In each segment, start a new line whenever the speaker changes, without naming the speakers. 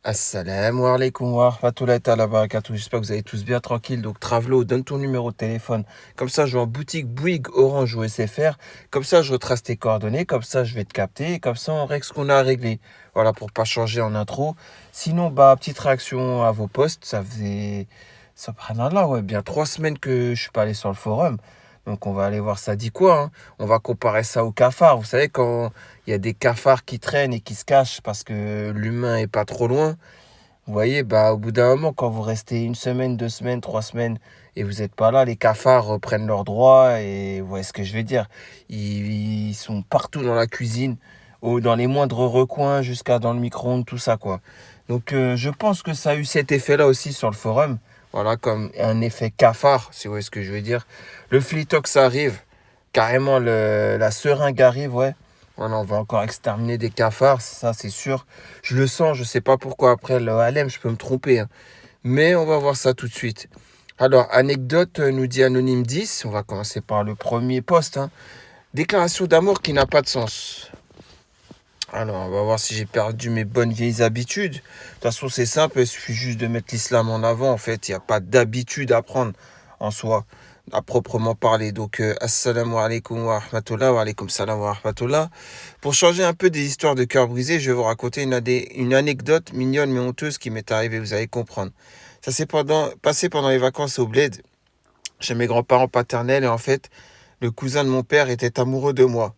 Assalamu alaikum wa rahmatullahi ta'ala barakatuh. J'espère que vous allez tous bien tranquille. Donc, Travelo, donne ton numéro de téléphone. Comme ça, je vais en boutique Bouygues, Orange ou SFR. Comme ça, je retrace tes coordonnées. Comme ça, je vais te capter. Et comme ça, on règle ce qu'on a à régler. Voilà, pour pas changer en intro. Sinon, petite réaction à vos posts. Ça faisait, subhanallah, ouais, bien 3 semaines que je suis pas allé sur le forum. Donc, on va aller voir ça dit quoi, hein. On va comparer ça aux cafards. Vous savez, quand il y a des cafards qui traînent et qui se cachent parce que l'humain est pas trop loin. Vous voyez, au bout d'un moment, quand vous restez 1 semaine, 2 semaines, 3 semaines et vous n'êtes pas là, les cafards reprennent leurs droits et vous voyez ce que je veux dire. Ils sont partout dans la cuisine, ou dans les moindres recoins, jusqu'à dans le micro-ondes, tout ça, quoi. Donc, je pense que ça a eu cet effet-là aussi sur le forum. Voilà, comme un effet cafard, si vous voyez ce que je veux dire. Le Flitox arrive, carrément la seringue arrive, ouais. Voilà, on va encore exterminer des cafards, ça c'est sûr. Je le sens, je sais pas pourquoi. Après le Halem, je peux me tromper, hein. Mais on va voir ça tout de suite. Alors, anecdote, nous dit Anonyme 10. On va commencer par le premier post, hein. Déclaration d'amour qui n'a pas de sens. Alors, on va voir si j'ai perdu mes bonnes vieilles habitudes. De toute façon, c'est simple, il suffit juste de mettre l'islam en avant. En fait, il n'y a pas d'habitude à prendre en soi, à proprement parler. Donc, assalamu alaikum wa rahmatullah, wa alaikum salam wa rahmatullah. Pour changer un peu des histoires de cœur brisé, je vais vous raconter une anecdote mignonne mais honteuse qui m'est arrivée, vous allez comprendre. Ça s'est passé pendant les vacances au Bled, chez mes grands-parents paternels, et en fait, le cousin de mon père était amoureux de moi.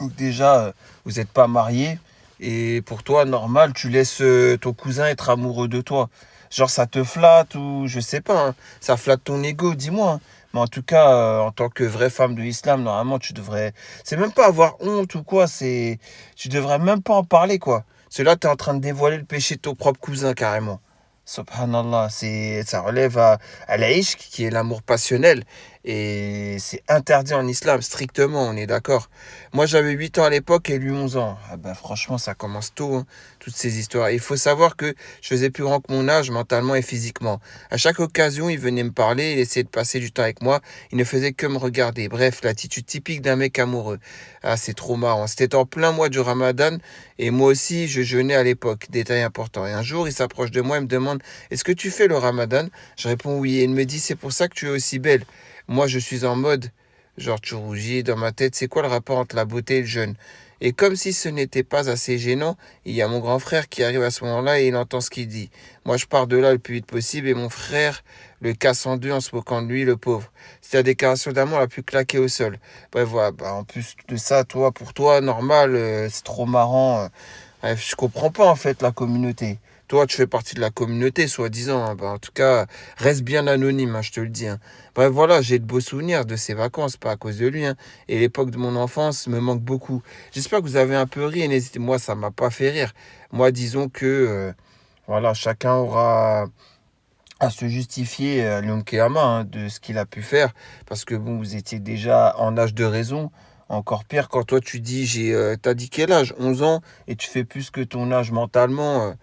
Donc déjà, vous n'êtes pas mariés. Et pour toi, normal, tu laisses ton cousin être amoureux de toi. Genre, ça te flatte ou je sais pas, hein. Ça flatte ton ego, dis-moi, hein. Mais en tout cas, en tant que vraie femme de l'islam, normalement, tu devrais. C'est même pas avoir honte ou quoi. Tu devrais même pas en parler, quoi. Cela, tu es en train de dévoiler le péché de ton propre cousin, carrément. Subhanallah, ça relève à l'ishq, qui est l'amour passionnel. Et c'est interdit en islam, strictement, on est d'accord. Moi, j'avais 8 ans à l'époque et lui 11 ans. Ah ben, franchement, ça commence tôt, hein, toutes ces histoires. Il faut savoir que je faisais plus grand que mon âge, mentalement et physiquement. À chaque occasion, il venait me parler, il essayait de passer du temps avec moi. Il ne faisait que me regarder. Bref, l'attitude typique d'un mec amoureux. Ah, c'est trop marrant. C'était en plein mois du Ramadan et moi aussi, je jeûnais à l'époque. Détail important. Et un jour, il s'approche de moi et me demande: est-ce que tu fais le Ramadan? Je réponds oui. Et il me dit: c'est pour ça que tu es aussi belle. Moi, je suis en mode, genre, tu rougis dans ma tête. C'est quoi le rapport entre la beauté et le jeûne? Et comme si ce n'était pas assez gênant, il y a mon grand frère qui arrive à ce moment-là et il entend ce qu'il dit. Moi, je pars de là le plus vite possible et mon frère le casse en deux en se moquant de lui, le pauvre. C'est la déclaration d'amour la plus claquée au sol. Bref, voilà. En plus de ça, toi, pour toi, normal, c'est trop marrant. Bref, je comprends pas en fait la communauté. Toi, tu fais partie de la communauté, soi-disant, hein. En tout cas, reste bien anonyme, hein, je te le dis, hein. Bref, voilà, j'ai de beaux souvenirs de ces vacances, pas à cause de lui, hein. Et l'époque de mon enfance me manque beaucoup. J'espère que vous avez un peu ri et n'hésitez, moi, ça m'a pas fait rire. Moi, disons que, voilà, chacun aura à se justifier à Lyon Kiyama, hein, de ce qu'il a pu faire. Parce que bon, vous étiez déjà en âge de raison. Encore pire quand toi tu dis, t'as dit quel âge? 11 ans et tu fais plus que ton âge mentalement,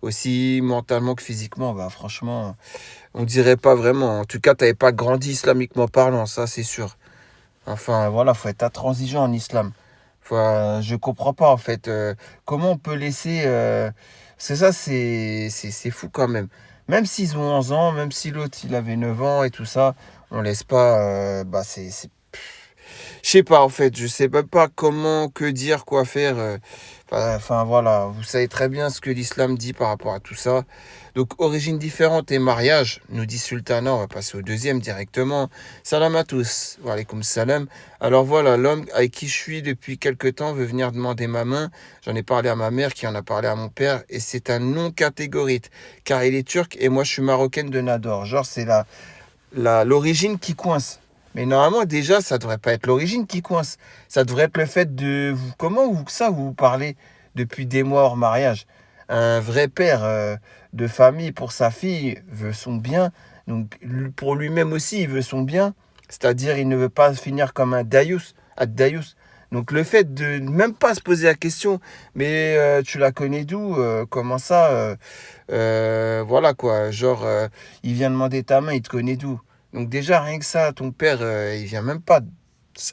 aussi mentalement que physiquement. Bah franchement, on dirait pas vraiment. En tout cas, t'avais pas grandi islamiquement parlant, ça c'est sûr. Enfin voilà, faut être intransigeant en islam. Je comprends pas en fait. Comment on peut laisser. C'est ça, c'est fou quand même. Même s'ils ont 11 ans, même si l'autre il avait 9 ans et tout ça, on laisse pas. Je sais pas en fait, je sais même pas comment, que dire, quoi faire. Enfin voilà, vous savez très bien ce que l'islam dit par rapport à tout ça. Donc origine différente et mariage, nous dit Sultana, on va passer au deuxième directement. Salam à tous, wa alaykoum salam. Alors voilà, l'homme avec qui je suis depuis quelque temps veut venir demander ma main. J'en ai parlé à ma mère qui en a parlé à mon père et c'est un non catégorique car il est turc et moi je suis marocaine de Nador. Genre c'est l'origine qui coince. Mais normalement, déjà, ça devrait pas être l'origine qui coince. Ça devrait être le fait de vous. Comment vous parlez depuis des mois hors mariage? Un vrai père de famille pour sa fille veut son bien. Donc pour lui-même aussi, il veut son bien. C'est-à-dire, il ne veut pas finir comme un Dayus. Donc le fait de même pas se poser la question, mais tu la connais d'où? Comment ça? Voilà quoi. Genre, il vient demander ta main, il te connaît d'où? Donc déjà, rien que ça, ton père, il vient même pas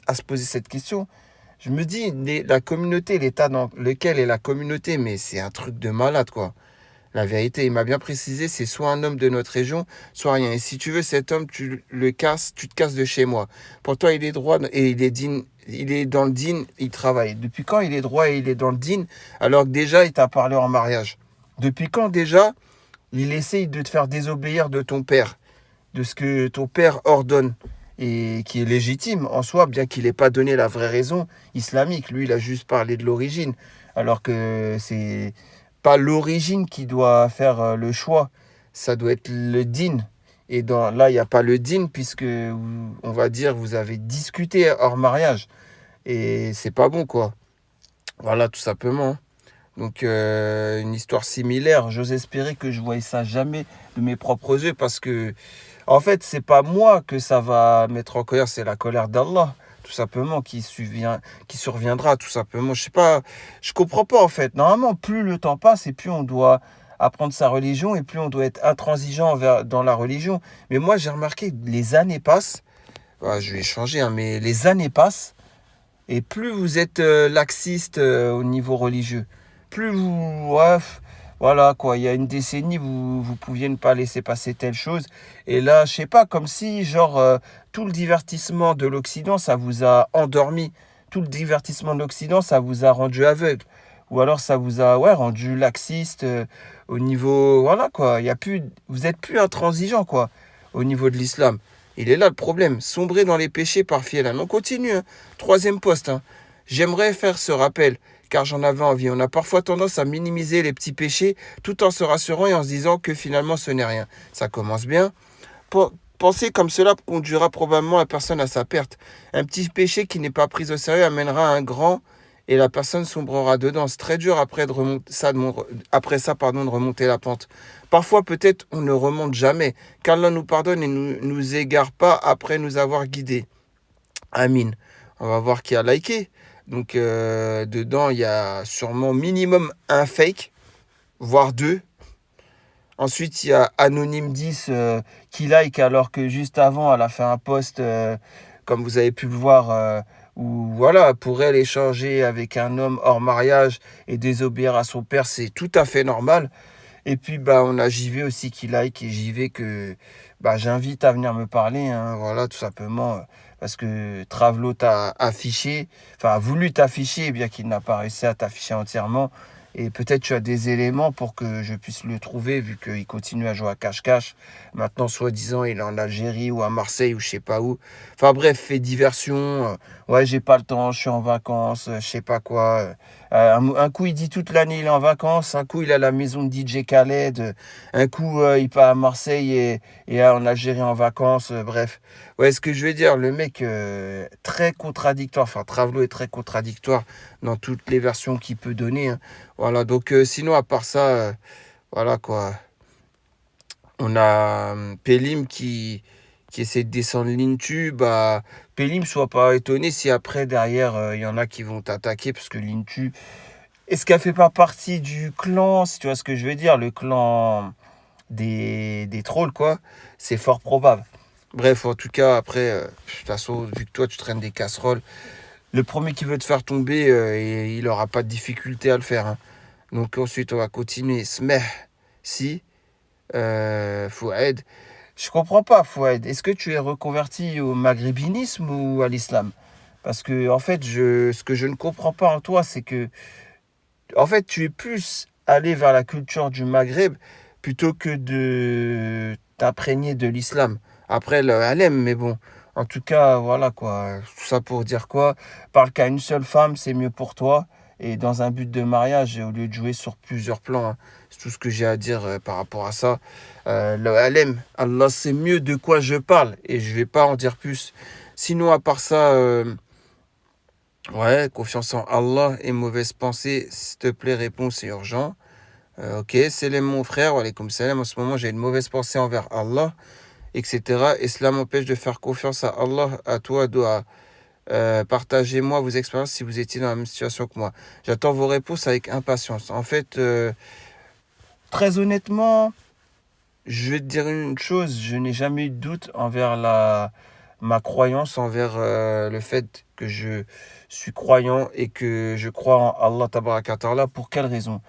à se poser cette question. Je me dis, la communauté, l'état dans lequel est la communauté, mais c'est un truc de malade, quoi. La vérité, il m'a bien précisé, c'est soit un homme de notre région, soit rien. Et si tu veux cet homme, tu te casses de chez moi. Pour toi, il est droit et il est digne. Il est dans le din, il travaille. Depuis quand il est droit et il est dans le din, alors que déjà, il t'a parlé en mariage? Depuis quand déjà, il essaye de te faire désobéir de ton père, de ce que ton père ordonne, et qui est légitime en soi, bien qu'il n'ait pas donné la vraie raison islamique. Lui, il a juste parlé de l'origine, alors que c'est pas l'origine qui doit faire le choix, ça doit être le din. Et là, il n'y a pas le din, puisque, on va dire, vous avez discuté hors mariage. Et c'est pas bon, quoi. Voilà, tout simplement. Donc, une histoire similaire. J'ose espérer que je voyais ça jamais de mes propres yeux, parce que en fait, c'est pas moi que ça va mettre en colère, c'est la colère d'Allah, tout simplement, qui surviendra, tout simplement. Je sais pas, je comprends pas en fait. Normalement, plus le temps passe et plus on doit apprendre sa religion et plus on doit être intransigeant dans la religion. Mais moi, j'ai remarqué que les années passent. Ouais, je vais changer, hein, mais les années passent et plus vous êtes laxiste au niveau religieux, plus vous... Ouais, voilà quoi, il y a une décennie, vous pouviez ne pas laisser passer telle chose. Et là, je sais pas, comme si genre tout le divertissement de l'Occident, ça vous a endormi. Tout le divertissement de l'Occident, ça vous a rendu aveugle. Ou alors ça vous a rendu laxiste au niveau... Voilà quoi, il y a plus, vous êtes plus intransigeant quoi, au niveau de l'islam. Il est là le problème, sombrer dans les péchés par fiel. On continue, hein. Troisième poste, hein. J'aimerais faire ce rappel, car j'en avais envie. On a parfois tendance à minimiser les petits péchés, tout en se rassurant et en se disant que finalement ce n'est rien. Ça commence bien. Penser comme cela conduira probablement la personne à sa perte. Un petit péché qui n'est pas pris au sérieux amènera à un grand et la personne sombrera dedans. C'est très dur après, de remonter la pente. Parfois, peut-être, on ne remonte jamais, qu'Allah nous pardonne et ne nous égare pas après nous avoir guidés. Amin. On va voir qui a liké. Donc, dedans, il y a sûrement minimum un fake, voire deux. Ensuite, il y a Anonyme 10 qui like alors que juste avant, elle a fait un post, comme vous avez pu le voir, où voilà, pour elle, échanger avec un homme hors mariage et désobéir à son père, c'est tout à fait normal. Et puis, bah, on a JV aussi qui like, et JV que bah, j'invite à venir me parler, hein, voilà, tout simplement, parce que Travelo t'a affiché, enfin, a voulu t'afficher, bien qu'il n'a pas réussi à t'afficher entièrement. Et peut-être tu as des éléments pour que je puisse le trouver, vu qu'il continue à jouer à cache-cache. Maintenant, soi-disant, il est en Algérie ou à Marseille ou je sais pas où. Enfin bref, fait diversion. Ouais, j'ai pas le temps, je suis en vacances, je sais pas quoi. Un coup, il dit toute l'année il est en vacances. Un coup, il est à la maison de DJ Khaled. Un coup, il part à Marseille et en Algérie en vacances. Bref. Ouais, ce que je veux dire, le mec, très contradictoire. Enfin, Travelo est très contradictoire dans toutes les versions qu'il peut donner, hein. Voilà, donc sinon, à part ça, voilà quoi. On a Pélim qui essaie de descendre l'Intu. Bah, Pélim, sois pas étonné si après, derrière, il y en a qui vont t'attaquer, parce que l'Intu, est-ce qu'elle fait pas partie du clan, si tu vois ce que je veux dire, le clan des trolls, quoi? C'est fort probable. Bref, en tout cas, après, de toute façon, vu que toi, tu traînes des casseroles, le premier qui veut te faire tomber, il n'aura pas de difficulté à le faire, hein. Donc ensuite, on va continuer. Smeh, si, Fouad. Je comprends pas, Fouad. Est-ce que tu es reconverti au maghrébinisme ou à l'islam? Parce que, en fait, ce que je ne comprends pas en toi, c'est que, en fait, tu es plus allé vers la culture du Maghreb plutôt que de t'imprégner de l'islam. Après, le halem, mais bon. En tout cas, voilà quoi. Tout ça pour dire quoi? Parle qu'à une seule femme, c'est mieux pour toi. Et dans un but de mariage, au lieu de jouer sur plusieurs plans, hein. C'est tout ce que j'ai à dire par rapport à ça. Le halem, Allah sait mieux de quoi je parle. Et je vais pas en dire plus. Sinon, à part ça, ouais, confiance en Allah et mauvaise pensée, s'il te plaît, réponds, c'est urgent. Ok, salam mon frère, wa alaykoum salam. En ce moment, j'ai une mauvaise pensée envers Allah, etc. Et cela m'empêche de faire confiance à Allah, à toi, Doha. Partagez-moi vos expériences si vous étiez dans la même situation que moi. J'attends vos réponses avec impatience. En fait, très honnêtement, je vais te dire une chose, je n'ai jamais eu de doute envers ma croyance, envers le fait que je suis croyant et que je crois en Allah Tabaraka Ta'ala. Pour quelle raison?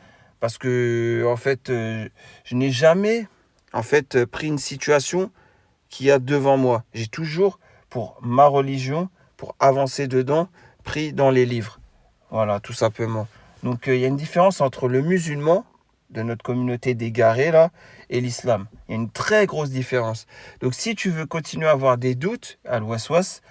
Parce que, en fait, je n'ai jamais, en fait, pris une situation qu'il y a devant moi. J'ai toujours, pour ma religion, pour avancer dedans, pris dans les livres. Voilà, tout simplement. Donc, il y a une différence entre le musulman de notre communauté d'égarés, là, et l'islam. Il y a une très grosse différence. Donc, si tu veux continuer à avoir des doutes à l'ouest-ouest,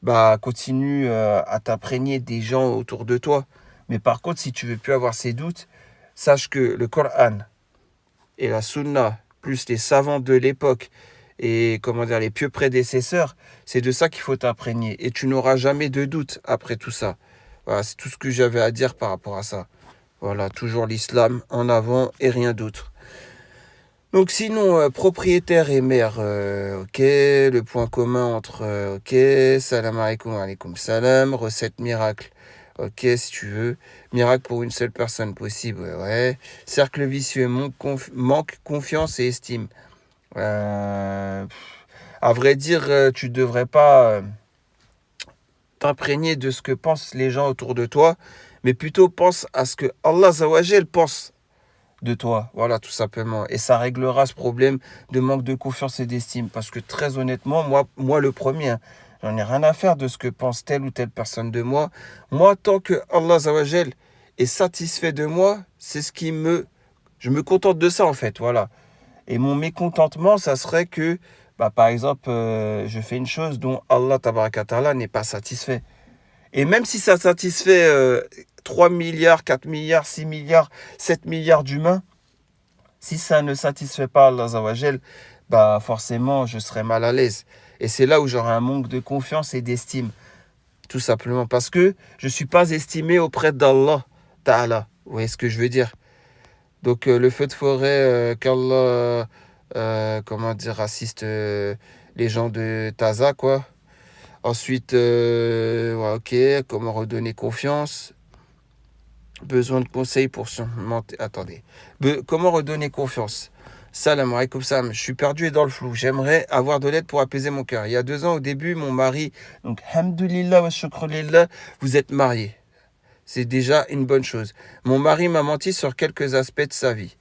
bah, continue à t'imprégner des gens autour de toi. Mais par contre, si tu veux plus avoir ces doutes, sache que le Coran et la Sunna, plus les savants de l'époque et comment dire, les pieux prédécesseurs, c'est de ça qu'il faut t'imprégner. Et tu n'auras jamais de doute après tout ça. Voilà, c'est tout ce que j'avais à dire par rapport à ça. Voilà, toujours l'islam en avant et rien d'autre. Donc sinon, propriétaire et mère, ok, le point commun entre, ok, salam alaikum, alaikum salam, recette miracle, ok, si tu veux, miracle pour une seule personne possible, ouais, cercle vicieux, manque confiance et estime. À vrai dire, tu devrais pas t'imprégner de ce que pensent les gens autour de toi, mais plutôt pense à ce que Allah Zawajel pense de toi. Voilà, tout simplement. Et ça réglera ce problème de manque de confiance et d'estime. Parce que très honnêtement, moi le premier, hein, j'en ai rien à faire de ce que pense telle ou telle personne de moi. Moi, tant que Allah Zawajel est satisfait de moi, c'est ce qui me... Je me contente de ça, en fait. Voilà. Et mon mécontentement, ça serait que, bah, par exemple, je fais une chose dont Allah Tabaraka Ta'ala n'est pas satisfait. Et même si ça satisfait 3 milliards, 4 milliards, 6 milliards, 7 milliards d'humains, si ça ne satisfait pas Allah Azawajal, bah forcément, je serais mal à l'aise. Et c'est là où j'aurai un manque de confiance et d'estime. Tout simplement parce que je ne suis pas estimé auprès d'Allah Ta'ala. Vous voyez ce que je veux dire? Donc le feu de forêt qu'Allah, comment dire, assiste les gens de Taza, quoi. Ensuite, ouais, ok, comment redonner confiance? Besoin de conseils pour surmonter. Attendez. Comment redonner confiance? Salam alaikum salam. Je suis perdu et dans le flou. J'aimerais avoir de l'aide pour apaiser mon cœur. Il y a 2 ans, au début, mon mari, donc, hamdulillah wa shukrulillah, vous êtes mariés. C'est déjà une bonne chose. Mon mari m'a menti sur quelques aspects de sa vie.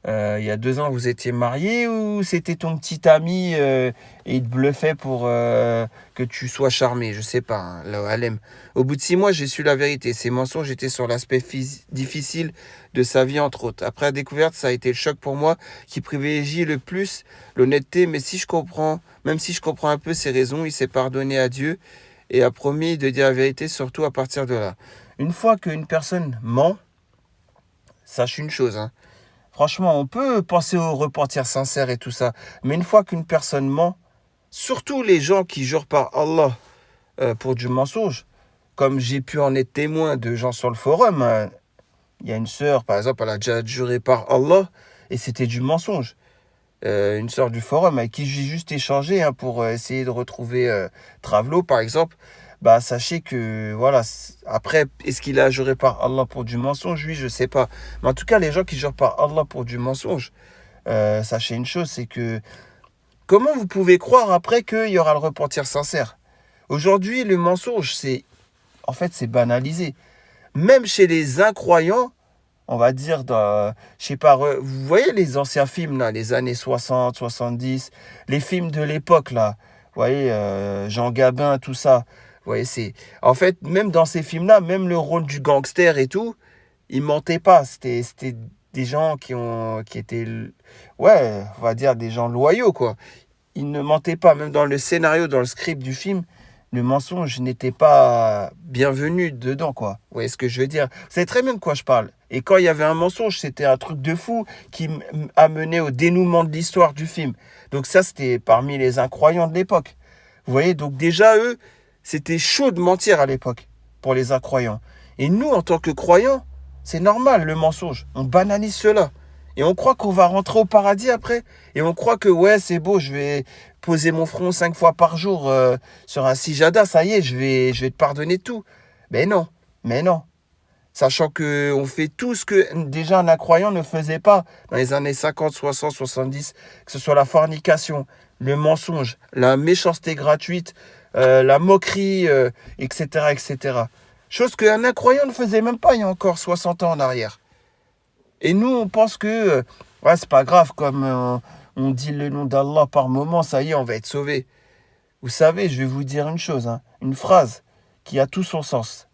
Il y a 2 ans, vous étiez mariés ou c'était ton petit ami et il te bluffait pour que tu sois charmé? Je sais pas, hein, là, Alem. Au bout de 6 mois, j'ai su la vérité. Ces mensonges étaient sur l'aspect difficile de sa vie, entre autres. Après la découverte, ça a été le choc pour moi qui privilégie le plus l'honnêteté. Mais si je comprends, même si je comprends un peu ses raisons, il s'est pardonné à Dieu et a promis de dire la vérité, surtout à partir de là. Une fois qu'une personne ment, sache une chose, hein. Franchement, on peut penser au repentir sincère et tout ça. Mais une fois qu'une personne ment, surtout les gens qui jurent par Allah pour du mensonge, comme j'ai pu en être témoin de gens sur le forum, hein, il y a une sœur, par exemple, elle a déjà juré par Allah et c'était du mensonge. Une sœur du forum avec qui j'ai juste échangé hein, pour essayer de retrouver Travelo, par exemple. Bah, sachez que, voilà, après, est-ce qu'il a juré par Allah pour du mensonge? Oui, je sais pas. Mais en tout cas, les gens qui jurent par Allah pour du mensonge, sachez une chose, c'est que, comment vous pouvez croire après qu'il y aura le repentir sincère? Aujourd'hui, le mensonge, en fait, c'est banalisé. Même chez les incroyants, on va dire, je sais pas, vous voyez les anciens films, là, les années 60, 70, les films de l'époque, là, vous voyez, Jean Gabin, tout ça. Vous voyez, en fait, même dans ces films-là, même le rôle du gangster et tout, ils mentaient pas. C'était des gens qui étaient, ouais, on va dire des gens loyaux, quoi. Ils ne mentaient pas. Même dans le scénario, dans le script du film, le mensonge n'était pas bienvenu dedans, quoi. Vous voyez ce que je veux dire? Vous savez très bien de quoi je parle. Et quand il y avait un mensonge, c'était un truc de fou qui amenait au dénouement de l'histoire du film. Donc ça, c'était parmi les incroyants de l'époque. Vous voyez, donc déjà, eux, c'était chaud de mentir à l'époque pour les incroyants. Et nous, en tant que croyants, c'est normal le mensonge. On banalise cela. Et on croit qu'on va rentrer au paradis après. Et on croit que ouais, c'est beau, je vais poser mon front 5 fois par jour sur un sijada, ça y est, je vais te pardonner tout. Mais non, mais non. Sachant qu'on fait tout ce que déjà un incroyant ne faisait pas dans les années 50, 60, 70, que ce soit la fornication, le mensonge, la méchanceté gratuite, la moquerie, etc., etc. Chose qu'un incroyant ne faisait même pas il y a encore 60 ans en arrière. Et nous, on pense que ouais, c'est pas grave, comme on dit le nom d'Allah par moment, ça y est, on va être sauvé. Vous savez, je vais vous dire une chose, hein, une phrase qui a tout son sens.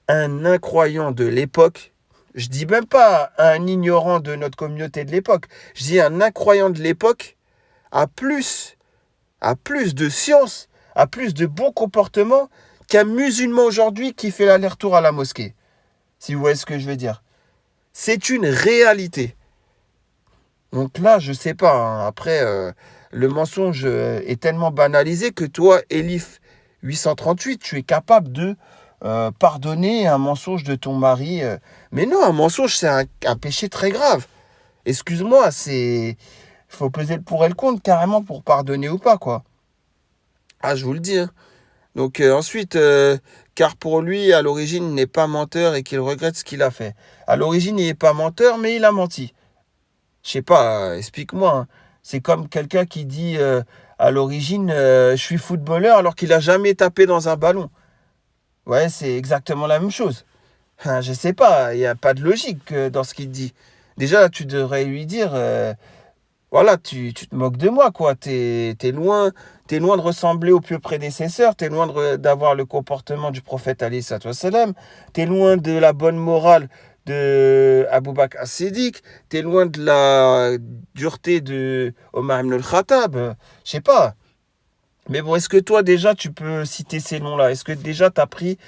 Un incroyant de l'époque, je dis même pas un ignorant de notre communauté de l'époque, je dis un incroyant de l'époque a plus de science, a plus de bon comportement qu'un musulman aujourd'hui qui fait l'aller-retour à la mosquée. Si vous voyez ce que je veux dire. C'est une réalité. Donc là, je sais pas, hein, après, le mensonge est tellement banalisé que toi, Elif 838, tu es capable de pardonner un mensonge de ton mari. Mais non, un mensonge, c'est un péché très grave. Excuse-moi, il faut peser le pour et le contre carrément pour pardonner ou pas, quoi. Ah, je vous le dis, hein. Donc ensuite, car pour lui, à l'origine, il n'est pas menteur et qu'il regrette ce qu'il a fait. À l'origine, il n'est pas menteur, mais il a menti. Je sais pas, explique-moi, hein. C'est comme quelqu'un qui dit à l'origine, je suis footballeur alors qu'il a jamais tapé dans un ballon. Ouais, c'est exactement la même chose. Enfin, je sais pas, il n'y a pas de logique dans ce qu'il dit. Déjà, tu devrais lui dire, voilà, tu te moques de moi, quoi. T'es loin de ressembler aux pieux prédécesseurs. T'es loin d'avoir le comportement du prophète alayhi salatu wassalam. T'es loin de la bonne morale de Abu Bakr as-Siddiq. T'es loin de la dureté de Omar ibn al-Khattab. Je sais pas. Mais bon, est-ce que toi, déjà, tu peux citer ces noms-là? Est-ce que déjà, tu as pris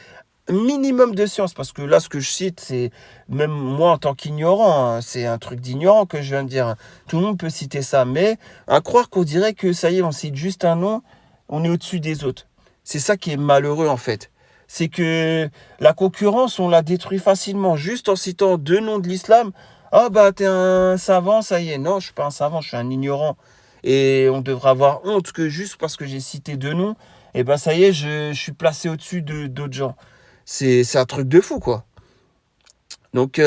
minimum de science? Parce que là, ce que je cite, c'est même moi en tant qu'ignorant, hein, c'est un truc d'ignorant que je viens de dire, hein. Tout le monde peut citer ça, mais à croire qu'on dirait que ça y est, on cite juste un nom, on est au-dessus des autres. C'est ça qui est malheureux en fait. C'est que la concurrence, on la détruit facilement juste en citant deux noms de l'islam. Ah bah t'es un savant, ça y est. Non, je suis pas un savant, je suis un ignorant. Et on devrait avoir honte que juste parce que j'ai cité deux noms, et ben ça y est, je suis placé au-dessus d'autres gens. C'est un truc de fou, quoi. Donc,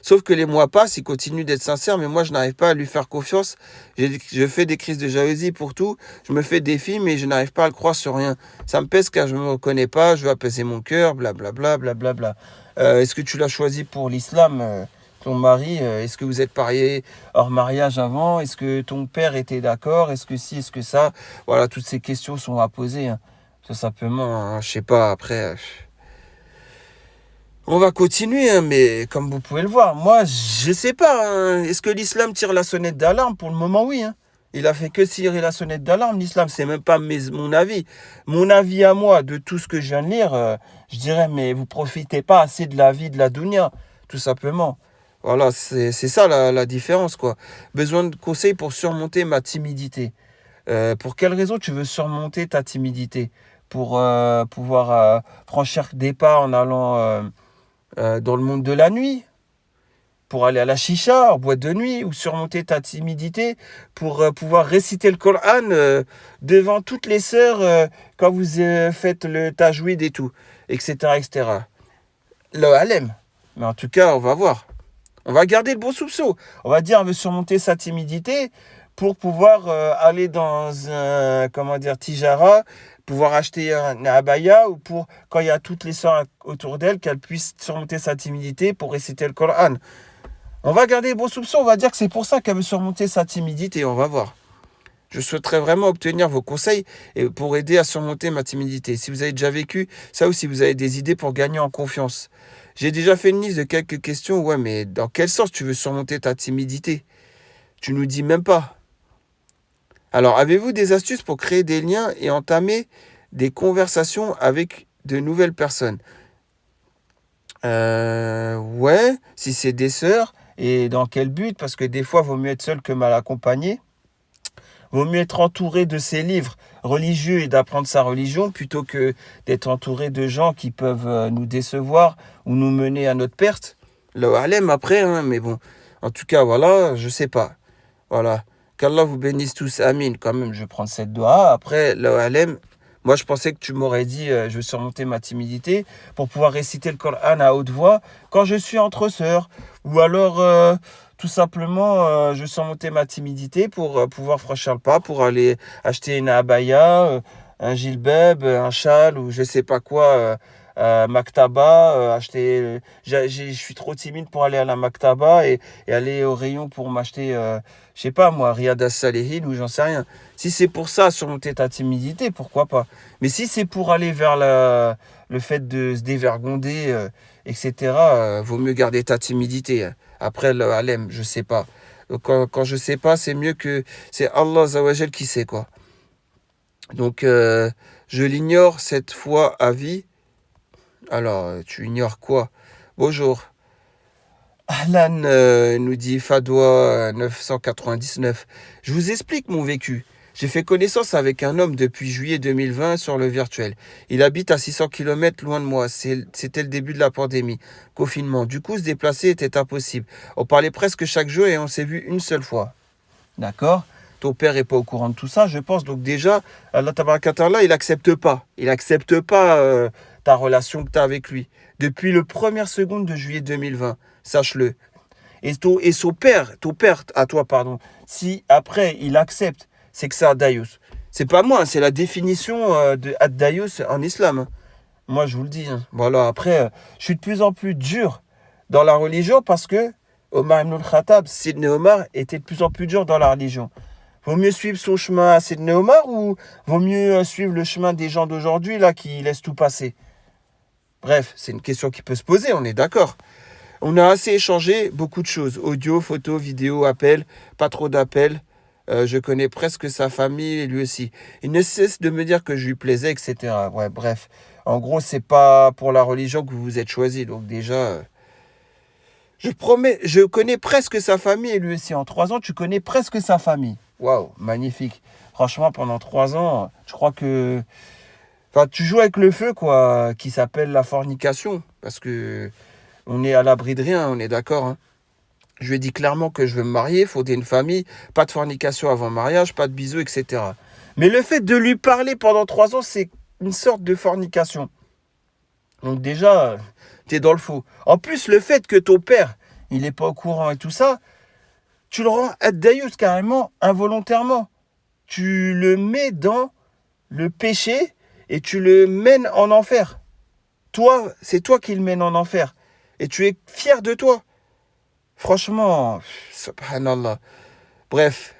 sauf que les mois passent, il continue d'être sincère, mais moi, je n'arrive pas à lui faire confiance. Je fais des crises de jalousie pour tout. Je me fais des films et je n'arrive pas à le croire sur rien. Ça me pèse car je ne me reconnais pas. Je veux apaiser mon cœur, blablabla, blablabla. Est-ce que tu l'as choisi pour l'islam, ton mari? Est-ce que vous êtes mariés hors mariage avant? Est-ce que ton père était d'accord? Est-ce que si, est-ce que ça? Voilà, toutes ces questions sont à poser, hein. Tout simplement, hein, je sais pas, après... On va continuer, hein, mais comme vous pouvez le voir, moi, je sais pas, hein. Est-ce que l'islam tire la sonnette d'alarme? Pour le moment, oui, hein. Il a fait que tirer la sonnette d'alarme, l'islam. C'est même pas mon avis. Mon avis à moi, de tout ce que je viens de lire, je dirais, mais vous profitez pas assez de la vie de la dunya, tout simplement. Voilà, c'est ça la différence, quoi. Besoin de conseils pour surmonter ma timidité. Pour quelle raison tu veux surmonter ta timidité? Pour pouvoir franchir des pas en allant... dans le monde de la nuit, pour aller à la chicha, en boîte de nuit, ou surmonter ta timidité pour pouvoir réciter le Coran devant toutes les sœurs quand vous faites le tajwid et tout, etc., etc. Le halem. Mais en tout cas, on va voir. On va garder le bon soupçon. On va dire, on veut surmonter sa timidité pour pouvoir aller dans un, comment dire, tijara, pouvoir acheter un abaya, ou pour, quand il y a toutes les sœurs autour d'elle, qu'elle puisse surmonter sa timidité pour réciter le Coran. On va garder le bon soupçon, on va dire que c'est pour ça qu'elle veut surmonter sa timidité, on va voir. Je souhaiterais vraiment obtenir vos conseils pour aider à surmonter ma timidité. Si vous avez déjà vécu ça ou si vous avez des idées pour gagner en confiance. J'ai déjà fait une liste de quelques questions. Ouais, mais dans quel sens tu veux surmonter ta timidité? Tu nous dis même pas. Alors, avez-vous des astuces pour créer des liens et entamer des conversations avec de nouvelles personnes? Ouais, si c'est des sœurs. Et dans quel but? Parce que des fois, il vaut mieux être seul que mal accompagné. Vaut mieux être entouré de ses livres religieux et d'apprendre sa religion plutôt que d'être entouré de gens qui peuvent nous décevoir ou nous mener à notre perte. Le halem après, hein, mais bon. En tout cas, voilà, je sais pas. Voilà. Qu'Allah vous bénisse tous. Amin. Quand même, je vais prendre cette doha. Après, le halem, moi, je pensais que tu m'aurais dit je vais surmonter ma timidité pour pouvoir réciter le Coran à haute voix quand je suis entre sœurs. Ou alors, tout simplement, je vais surmonter ma timidité pour pouvoir franchir le pas, pour aller acheter une abaya, un gilbeb, un châle ou je sais pas quoi Maktaba, acheter. Je suis trop timide pour aller à la Maktaba et aller au rayon pour m'acheter, je sais pas moi, Riyad as-Salihin ou j'en sais rien. Si c'est pour ça, surmonter ta timidité, pourquoi pas. Mais si c'est pour aller vers le fait de se dévergonder, etc., vaut mieux garder ta timidité. Après, le halem, je sais pas. Donc, quand je sais pas, c'est mieux que. C'est Allah Azawajal qui sait, quoi. Donc, je l'ignore cette fois à vie. Alors, tu ignores quoi? Bonjour. Ahlan, nous dit Fadwa 999. Je vous explique mon vécu. J'ai fait connaissance avec un homme depuis juillet 2020 sur le virtuel. Il habite à 600 km loin de moi. C'était le début de la pandémie, confinement. Du coup, se déplacer était impossible. On parlait presque chaque jour et on s'est vu une seule fois. D'accord? Ton père n'est pas au courant de tout ça, je pense. Donc déjà, Allah Tabarakatala, il n'accepte pas. Il n'accepte pas ta relation que tu as avec lui. Depuis le 1er seconde de juillet 2020, sache-le. Et ton père à toi, pardon, si après il accepte, c'est que c'est Addayus. C'est pas moi, c'est la définition de Addayus en islam. Hein. Moi, je vous le dis. Hein. Voilà, après, je suis de plus en plus dur dans la religion parce que Omar ibn al-Khattab, Sidney Omar, était de plus en plus dur dans la religion. Vaut mieux suivre son chemin à Sidney Omar ou vaut mieux suivre le chemin des gens d'aujourd'hui là qui laissent tout passer? Bref, c'est une question qui peut se poser, on est d'accord. On a assez échangé beaucoup de choses. Audio, photo, vidéo, appels, pas trop d'appels. Je connais presque sa famille et lui aussi. Il ne cesse de me dire que je lui plaisais, etc. Ouais, bref. En gros, c'est pas pour la religion que vous vous êtes choisi. Donc déjà, je promets, je connais presque sa famille et lui aussi. En 3 ans, tu connais presque sa famille. Waouh, magnifique. Franchement, pendant 3 ans, je crois que... Enfin, tu joues avec le feu, quoi, qui s'appelle la fornication. Parce que on est à l'abri de rien, on est d'accord, hein. Je lui ai dit clairement que je veux me marier, fonder une famille, pas de fornication avant mariage, pas de bisous, etc. Mais le fait de lui parler pendant 3 ans, c'est une sorte de fornication. Donc déjà, t'es dans le faux. En plus, le fait que ton père, il n'est pas au courant et tout ça, tu le rends Addayus carrément involontairement. Tu le mets dans le péché et tu le mènes en enfer. Toi, c'est toi qui le mènes en enfer. Et tu es fier de toi. Franchement, subhanallah. Bref,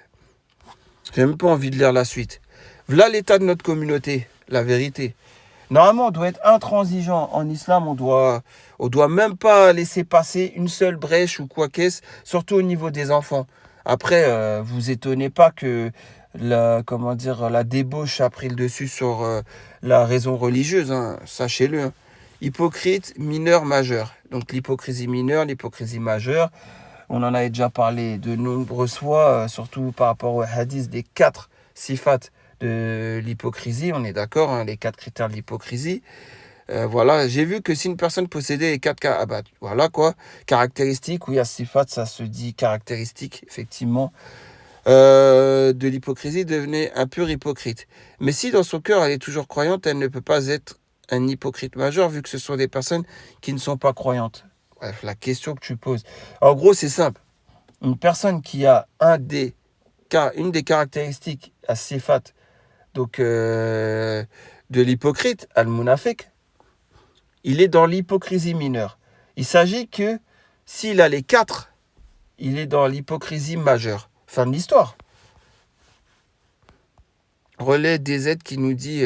j'ai même pas envie de lire la suite. Voilà l'état de notre communauté, la vérité. Normalement, on doit être intransigeant. En islam, on doit même pas laisser passer une seule brèche ou quoi qu'est-ce, surtout au niveau des enfants. Après, vous étonnez pas que la débauche a pris le dessus sur la raison religieuse, hein, sachez-le. Hein. Hypocrite, mineur, majeur. Donc l'hypocrisie mineure, l'hypocrisie majeure. On en avait déjà parlé de nombreuses fois, surtout par rapport au hadith des 4 sifat de l'hypocrisie. On est d'accord, hein, les 4 critères de l'hypocrisie. Voilà, j'ai vu que si une personne possédait les 4 voilà quoi, caractéristiques, oui, à sifat, ça se dit caractéristique, effectivement, de l'hypocrisie, devenait un pur hypocrite. Mais si dans son cœur elle est toujours croyante, elle ne peut pas être un hypocrite majeur vu que ce sont des personnes qui ne sont pas croyantes. Bref, la question que tu poses. En gros, c'est simple. Une personne qui a une des caractéristiques à sifat, donc de l'hypocrite, al-munafik, il est dans l'hypocrisie mineure. Il s'agit que s'il a les 4, il est dans l'hypocrisie majeure. Fin de l'histoire. Relais DZ qui nous dit,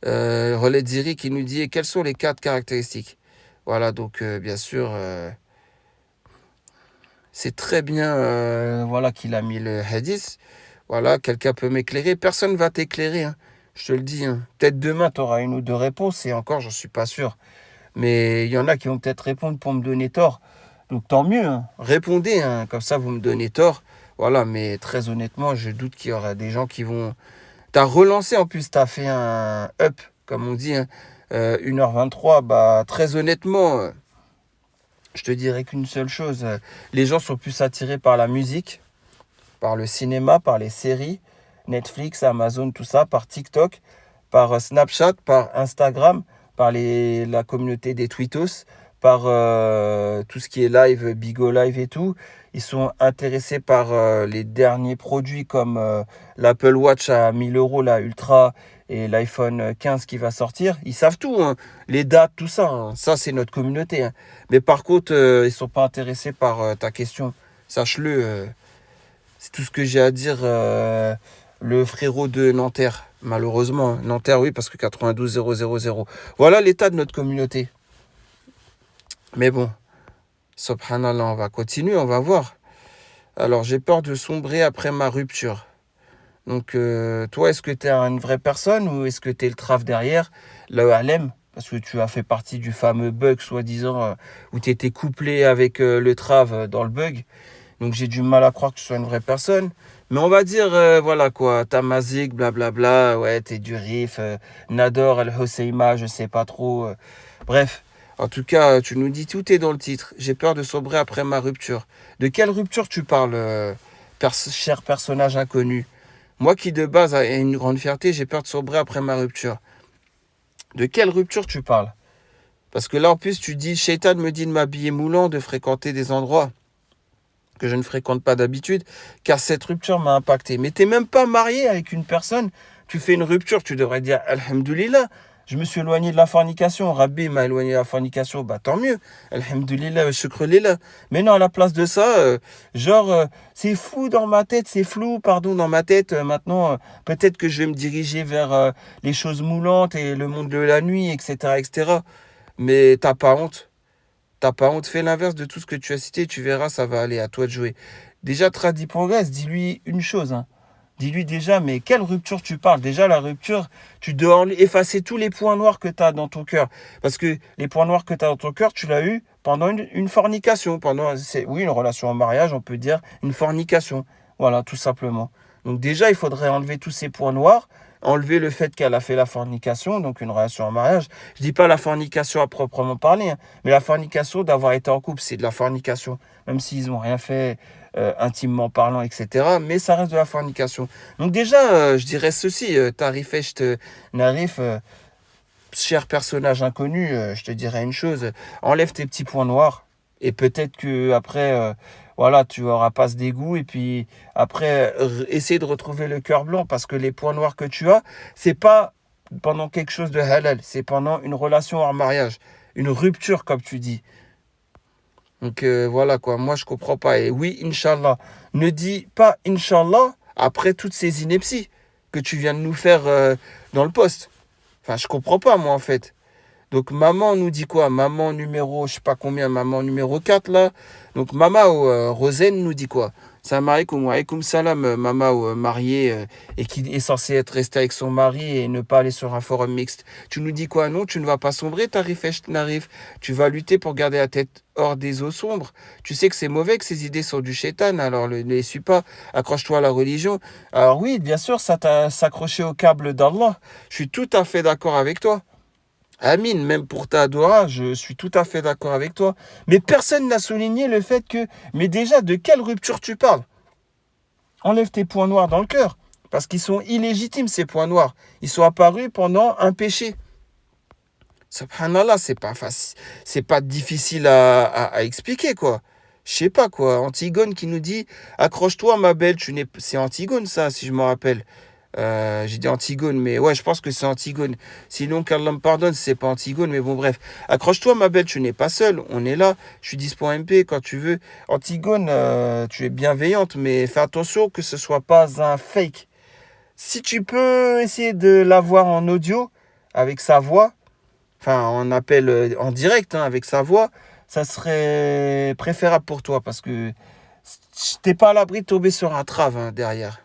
Relais Ziri qui nous dit quelles sont les 4 caractéristiques. Voilà, donc bien sûr, c'est très bien voilà, qu'il a mis le hadith. Voilà, quelqu'un peut m'éclairer. Personne ne va t'éclairer, hein. Je te le dis. Hein. Peut-être demain, tu auras une ou deux réponses et encore, j'en suis pas sûr. Mais il y en a qui vont peut-être répondre pour me donner tort. Donc tant mieux. Hein. Répondez, hein. Comme ça, vous me donnez tort. Voilà, mais très honnêtement, je doute qu'il y aura des gens qui vont... Tu as relancé en plus, tu as fait un up, comme on dit, hein. 1h23. Bah, très honnêtement, je te dirais qu'une seule chose. Les gens sont plus attirés par la musique, par le cinéma, par les séries, Netflix, Amazon, tout ça, par TikTok, par Snapchat, par Instagram, par la communauté des tweetos, par tout ce qui est live, Bigo Live et tout. Ils sont intéressés par les derniers produits comme l'Apple Watch à 1000 euros, la Ultra, et l'iPhone 15 qui va sortir, ils savent tout, hein. Les dates, tout ça, hein. Ça, c'est notre communauté, hein. Mais par contre, ils sont pas intéressés par ta question. Sache-le, c'est tout ce que j'ai à dire. Le frérot de Nanterre, malheureusement, hein. Nanterre, oui, parce que 92 000. Voilà l'état de notre communauté. Mais bon, subhanallah, on va continuer, on va voir. Alors, j'ai peur de sombrer après ma rupture. Donc, toi, est-ce que tu es une vraie personne ou est-ce que tu es le traf derrière, le halem? Parce que tu as fait partie du fameux bug, soi-disant, où tu étais couplé avec le trave dans le bug. Donc, j'ai du mal à croire que tu sois une vraie personne. Mais on va dire, voilà quoi, Tamazik, blablabla, ouais, t'es du Rif, Nador, El-Hosseima, je sais pas trop. Bref, en tout cas, tu nous dis tout est dans le titre. J'ai peur de sombrer après ma rupture. De quelle rupture tu parles, cher personnage inconnu? Moi qui de base ai une grande fierté, j'ai peur de sombrer après ma rupture. De quelle rupture tu parles? Parce que là, en plus, tu dis, Shaitan me dit de m'habiller moulant, de fréquenter des endroits que je ne fréquente pas d'habitude, car cette rupture m'a impacté. Mais t'es même pas marié avec une personne, tu fais une rupture, tu devrais dire Alhamdulillah, je me suis éloigné de la fornication, Rabbi m'a éloigné de la fornication, bah tant mieux, Alhamdulillah, shukr lillah. Mais non, à la place de ça, c'est fou dans ma tête, c'est flou, pardon, dans ma tête, maintenant, peut-être que je vais me diriger vers les choses moulantes et le monde de la nuit, etc., etc. Mais t'as pas honte. T'as pas honte, fais l'inverse de tout ce que tu as cité, tu verras, ça va aller, à toi de jouer. Déjà, Tradi Progress, dis-lui une chose, hein. Dis-lui déjà, mais quelle rupture tu parles? Déjà, la rupture, tu dois effacer tous les points noirs que tu as dans ton cœur. Parce que les points noirs que tu as dans ton cœur, tu l'as eu pendant une fornication. Oui, une relation en mariage, on peut dire une fornication. Voilà, tout simplement. Donc déjà, il faudrait enlever tous ces points noirs, enlever le fait qu'elle a fait la fornication, donc une relation en mariage. Je dis pas la fornication à proprement parler, hein, mais la fornication d'avoir été en couple, c'est de la fornication, même s'ils n'ont rien fait intimement parlant, etc. Mais ça reste de la fornication. Donc déjà, je dirais ceci, Tarifesh Narif, cher personnage inconnu, je te dirais une chose, enlève tes petits points noirs, et peut-être que après, voilà, tu auras pas ce dégoût, et puis après, essaie de retrouver le cœur blanc, parce que les points noirs que tu as, c'est pas pendant quelque chose de halal, c'est pendant une relation hors mariage, une rupture, comme tu dis. Donc voilà quoi, moi je comprends pas. Et oui, Inch'Allah, ne dis pas Inch'Allah après toutes ces inepties que tu viens de nous faire dans le poste. Enfin, je comprends pas moi en fait. Donc maman nous dit quoi? Maman numéro, je sais pas combien, maman numéro 4 là. Donc maman Rosen nous dit quoi? Salam alaikum, wa alaikum salam, maman mariée et qui est censée être restée avec son mari et ne pas aller sur un forum mixte. Tu nous dis quoi? Non, tu ne vas pas sombrer, Tarifesh Narif. Tu vas lutter pour garder la tête hors des eaux sombres. Tu sais que c'est mauvais, que ces idées sont du shaitan, alors ne les suis pas. Accroche-toi à la religion. Alors oui, bien sûr, ça t'a s'accroché au câble d'Allah. Je suis tout à fait d'accord avec toi. Amine, même pour ta Dora, je suis tout à fait d'accord avec toi. Mais personne n'a souligné le fait que... Mais déjà, de quelle rupture tu parles? Enlève tes points noirs dans le cœur. Parce qu'ils sont illégitimes, ces points noirs. Ils sont apparus pendant un péché. Subhanallah, c'est pas facile. C'est pas difficile à expliquer, quoi. Je sais pas, quoi. Antigone qui nous dit « Accroche-toi, ma belle, tu n'es... » C'est Antigone, ça, si je me rappelle. J'ai dit Antigone, mais ouais, je pense que c'est Antigone. Sinon, qu'Allah me pardonne, c'est pas Antigone, mais bon, bref. Accroche-toi, ma belle, tu n'es pas seule. On est là. Je suis dispo MP quand tu veux. Antigone, tu es bienveillante, mais fais attention que ce soit pas un fake. Si tu peux essayer de l'avoir en audio, avec sa voix, enfin, en appel en direct, hein, avec sa voix, ça serait préférable pour toi, parce que t'es pas à l'abri de tomber sur un trave hein, derrière.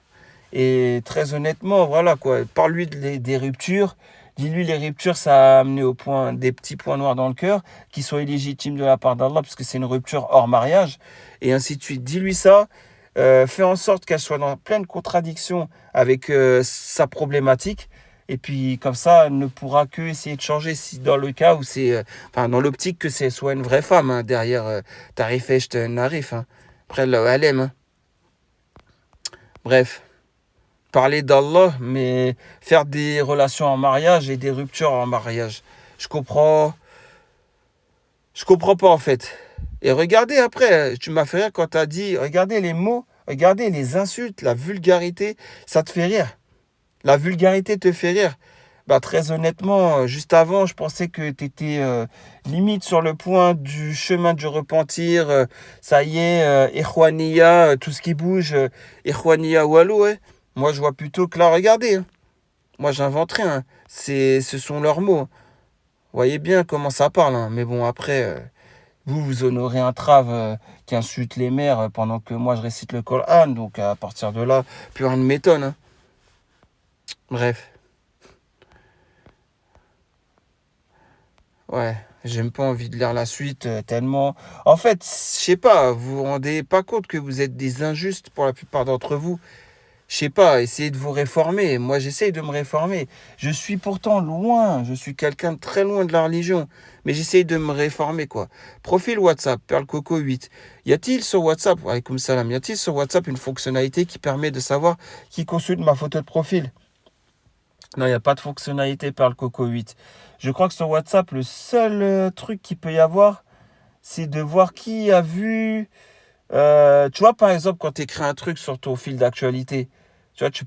Et très honnêtement, voilà quoi, parle-lui des ruptures. Dis-lui les ruptures, ça a amené au point des petits points noirs dans le cœur qui sont illégitimes de la part d'Allah parce que c'est une rupture hors mariage et ainsi de suite. Dis-lui ça, fais en sorte qu'elle soit dans pleine contradiction avec sa problématique. Et puis comme ça, elle ne pourra que essayer de changer si dans le cas où c'est, enfin dans l'optique que c'est soit une vraie femme hein, derrière Tarifesh Narif. Hein. Après le Halem. Hein. Bref. Parler d'Allah, mais faire des relations en mariage et des ruptures en mariage. Je comprends pas en fait. Et regardez après, tu m'as fait rire quand tu as dit, regardez les mots, regardez les insultes, la vulgarité, ça te fait rire. La vulgarité te fait rire. Bah, très honnêtement, juste avant, je pensais que tu étais limite sur le point du chemin du repentir. Ça y est, Ikhwania, tout ce qui bouge, Ikhwania Wallo, ouais. Moi, je vois plutôt que là, regardez, hein. Moi, j'invente rien, hein. Ce sont leurs mots. Vous voyez bien comment ça parle, hein. Mais bon, après, vous honorez un trave qui insulte les mères pendant que moi, je récite le Coran. Donc, à partir de là, plus rien ne m'étonne, hein. Bref. Ouais, j'ai même pas envie de lire la suite tellement. En fait, je sais pas, vous vous rendez pas compte que vous êtes des injustes pour la plupart d'entre vous. Je sais pas, essayez de vous réformer. Moi, j'essaye de me réformer. Je suis pourtant loin, je suis quelqu'un de très loin de la religion, mais j'essaye de me réformer quoi. Profil WhatsApp, Perle Coco 8. Y a-t-il sur WhatsApp, alaykoum salam, y a-t-il sur WhatsApp une fonctionnalité qui permet de savoir qui consulte ma photo de profil? Non, il n'y a pas de fonctionnalité Perle Coco 8. Je crois que sur WhatsApp, le seul truc qu'il peut y avoir, c'est de voir qui a vu. Tu vois, par exemple, quand tu écris un truc sur ton fil d'actualité, tu vois, tu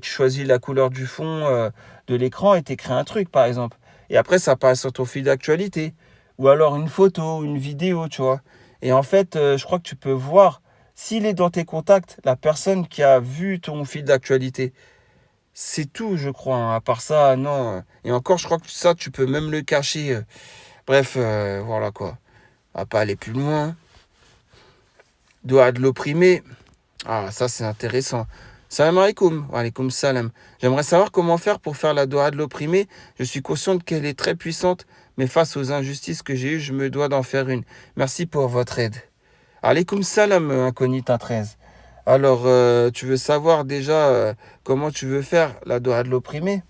choisis la couleur du fond de l'écran et tu écris un truc, par exemple. Et après, ça passe sur ton fil d'actualité. Ou alors une photo, une vidéo, tu vois. Et en fait, je crois que tu peux voir s'il est dans tes contacts, la personne qui a vu ton fil d'actualité. C'est tout, je crois, hein. À part ça, non. Et encore, je crois que ça, tu peux même le cacher. Bref, voilà quoi. On va pas aller plus loin. Doigt de l'opprimé. Ah, ça, c'est intéressant. Salam alaikum. Wa alaikum salam. J'aimerais savoir comment faire pour faire la doigt de l'opprimé. Je suis consciente qu'elle est très puissante, mais face aux injustices que j'ai eues, je me dois d'en faire une. Merci pour votre aide. Alaikum salam, incognita 13. Alors, tu veux savoir déjà comment tu veux faire la doigt de l'opprimé?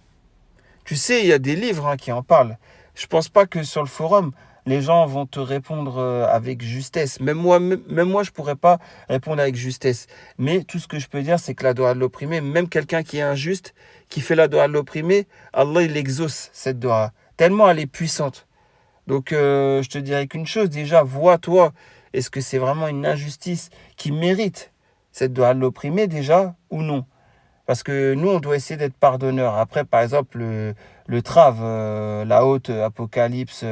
Tu sais, il y a des livres hein, qui en parlent. Je pense pas que sur le forum, les gens vont te répondre avec justesse. Même moi, je pourrais pas répondre avec justesse. Mais tout ce que je peux dire, c'est que la doua de l'opprimé, même quelqu'un qui est injuste, qui fait la doua de l'opprimé, Allah, il exauce cette doua. Tellement elle est puissante. Donc, je te dirais qu'une chose, déjà, vois toi, est-ce que c'est vraiment une injustice qui mérite cette doua de l'opprimé déjà ou non? Parce que nous, on doit essayer d'être pardonneur. Après, par exemple, le trave, la haute apocalypse,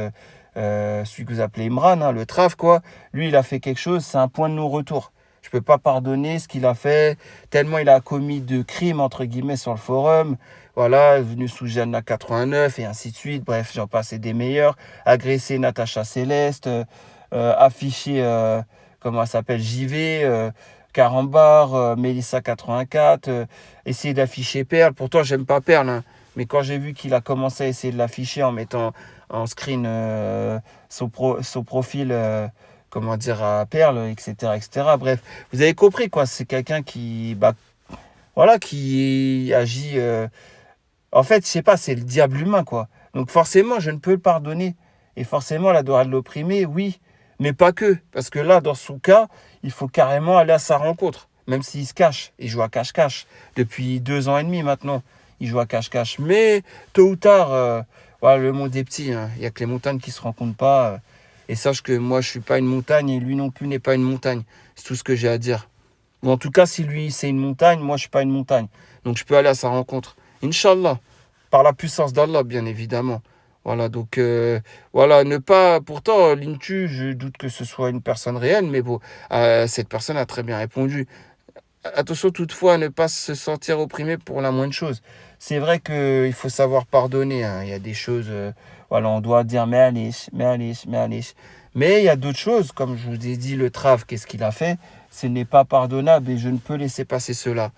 celui que vous appelez Imran, hein, le trave, quoi, lui, il a fait quelque chose, c'est un point de non-retour. Je ne peux pas pardonner ce qu'il a fait, tellement il a commis de crimes, entre guillemets, sur le forum. Voilà, venu sous Jana 89 et ainsi de suite. Bref, j'en passe et des meilleurs. Agresser Natacha Céleste, afficher, comment elle s'appelle, JV, Carambar, Mélissa 84, essayer d'afficher Perle. Pourtant, j'aime pas Perle, hein. Mais quand j'ai vu qu'il a commencé à essayer de l'afficher en mettant en screen son profil, comment dire, à Perle, etc., etc. Bref, vous avez compris, quoi. C'est quelqu'un qui, bah, voilà, qui agit. En fait, je sais pas, c'est le diable humain, quoi. Donc forcément, je ne peux le pardonner. Et forcément, la doit l'opprimer, oui. Mais pas que. Parce que là, dans son cas, il faut carrément aller à sa rencontre. Même s'il se cache. Il joue à cache-cache. Depuis 2 ans et demi maintenant. Il joue à cache-cache. Mais tôt ou tard, voilà, le monde est petit, hein. Il n'y a que les montagnes qui ne se rencontrent pas. Et sache que moi, je ne suis pas une montagne et lui non plus n'est pas une montagne. C'est tout ce que j'ai à dire. Ou en tout cas, si lui, c'est une montagne, moi, je ne suis pas une montagne. Donc, je peux aller à sa rencontre. Inch'Allah. Par la puissance d'Allah, bien évidemment. Voilà, donc, voilà, ne pas... Pourtant, Lintu, je doute que ce soit une personne réelle, mais bon, cette personne a très bien répondu. Attention toutefois à ne pas se sentir opprimé pour la moindre chose. C'est vrai qu'il faut savoir pardonner, hein. Il y a des choses, voilà, on doit dire mais allez, mais allez, mais allez. Mais il y a d'autres choses, comme je vous ai dit, le trave, qu'est-ce qu'il a fait? Ce n'est pas pardonnable et je ne peux laisser passer cela.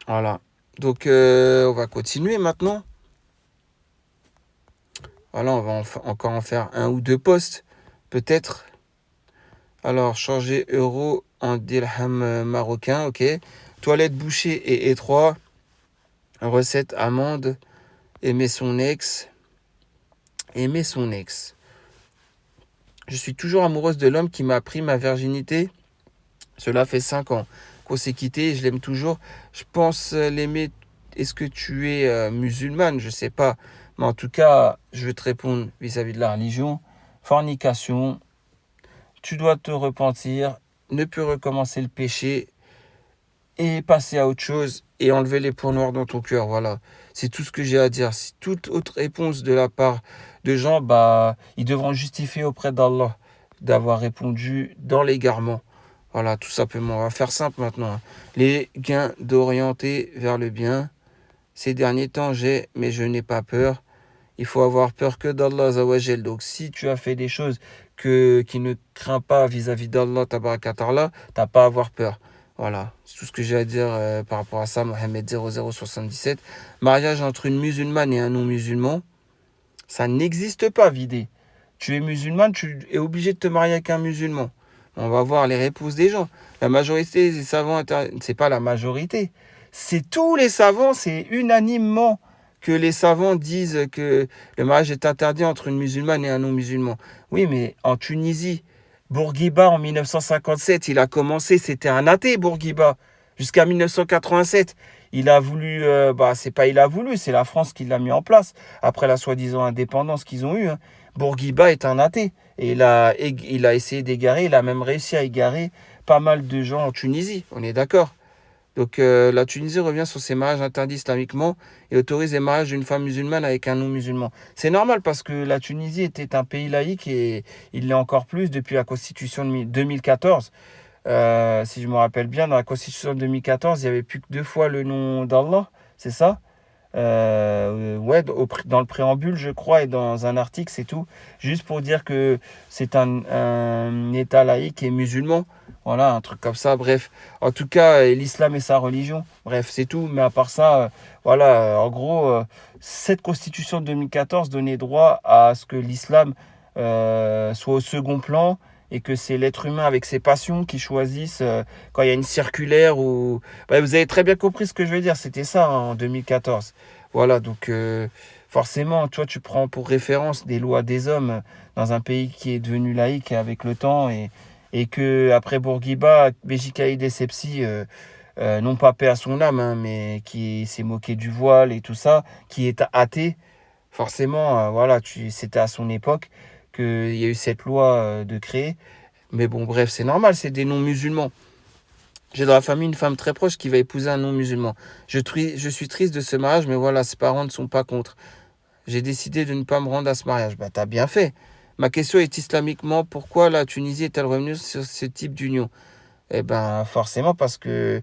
Voilà. Donc, on va continuer maintenant. Voilà, on va encore en faire un ou deux posts, peut-être. Alors, changer euro en dirham marocain, ok. Toilette bouchée et étroit. Recette amande. Aimer son ex. Aimer son ex. Je suis toujours amoureuse de l'homme qui m'a appris ma virginité. Cela fait 5 ans qu'on s'est quitté et je l'aime toujours. Je pense l'aimer. Est-ce que tu es musulmane? Je sais pas. Mais en tout cas, je vais te répondre vis-à-vis de la religion. Fornication. Tu dois te repentir. Ne plus recommencer le péché. et passer à autre chose et enlever les points noirs dans ton cœur. Voilà, c'est tout ce que j'ai à dire. Si toute autre réponse de la part de gens, ils devront justifier auprès d'Allah d'avoir répondu dans l'égarement. Voilà, tout simplement. On va faire simple maintenant. Les gains d'orienter vers le bien. Ces derniers temps, mais je n'ai pas peur. Il faut avoir peur que d'Allah Azawajal. Donc, si tu as fait des choses qui ne craint pas vis-à-vis d'Allah, Tabarakatarla, t'as pas à avoir peur. Voilà, c'est tout ce que j'ai à dire par rapport à ça. Mohamed 0077. Mariage entre une musulmane et un non-musulman, ça n'existe pas, vidé. Tu es musulmane, tu es obligé de te marier avec un musulman. On va voir les réponses des gens. La majorité des savants, c'est pas la majorité. C'est tous les savants, c'est unanimement que les savants disent que le mariage est interdit entre une musulmane et un non-musulman. Oui, mais en Tunisie, Bourguiba, en 1957, il a commencé, c'était un athée, Bourguiba, jusqu'à 1987. Il a voulu, c'est pas il a voulu, c'est la France qui l'a mis en place, après la soi-disant indépendance qu'ils ont eue. Hein. Bourguiba est un athée, et il a essayé d'égarer, il a même réussi à égarer pas mal de gens en Tunisie, on est d'accord. Donc la Tunisie revient sur ses mariages interdits islamiquement et autorise les mariages d'une femme musulmane avec un non-musulman. C'est normal parce que la Tunisie était un pays laïque et il l'est encore plus depuis la constitution de 2014. Si je me rappelle bien, dans la constitution de 2014, il n'y avait plus que 2 fois le nom d'Allah, c'est ça ouais, dans le préambule, je crois, et dans un article, c'est tout. Juste pour dire que c'est un État laïque et musulman. Voilà, un truc comme ça. Bref, en tout cas, l'islam est sa religion. Bref, c'est tout. Mais à part ça, voilà, en gros, cette constitution de 2014 donnait droit à ce que l'islam soit au second plan et que c'est l'être humain avec ses passions qui choisissent quand il y a une circulaire ou... Bref, vous avez très bien compris ce que je veux dire. C'était ça hein, en 2014. Voilà, donc forcément, toi, tu prends pour référence des lois des hommes dans un pays qui est devenu laïque avec le temps et que après Bourguiba, Béjicaïd et Sepsi n'ont pas paix à son âme, hein, mais qui s'est moqué du voile et tout ça, qui est athée. Forcément, voilà, c'était à son époque qu'il y a eu cette loi de créer. Mais bon, bref, c'est normal, c'est des non-musulmans. J'ai dans la famille une femme très proche qui va épouser un non-musulman. Je suis triste de ce mariage, mais voilà, ses parents ne sont pas contre. J'ai décidé de ne pas me rendre à ce mariage. T'as bien fait. Ma question est islamiquement, pourquoi la Tunisie est-elle revenue sur ce type d'union? Eh ben, forcément parce que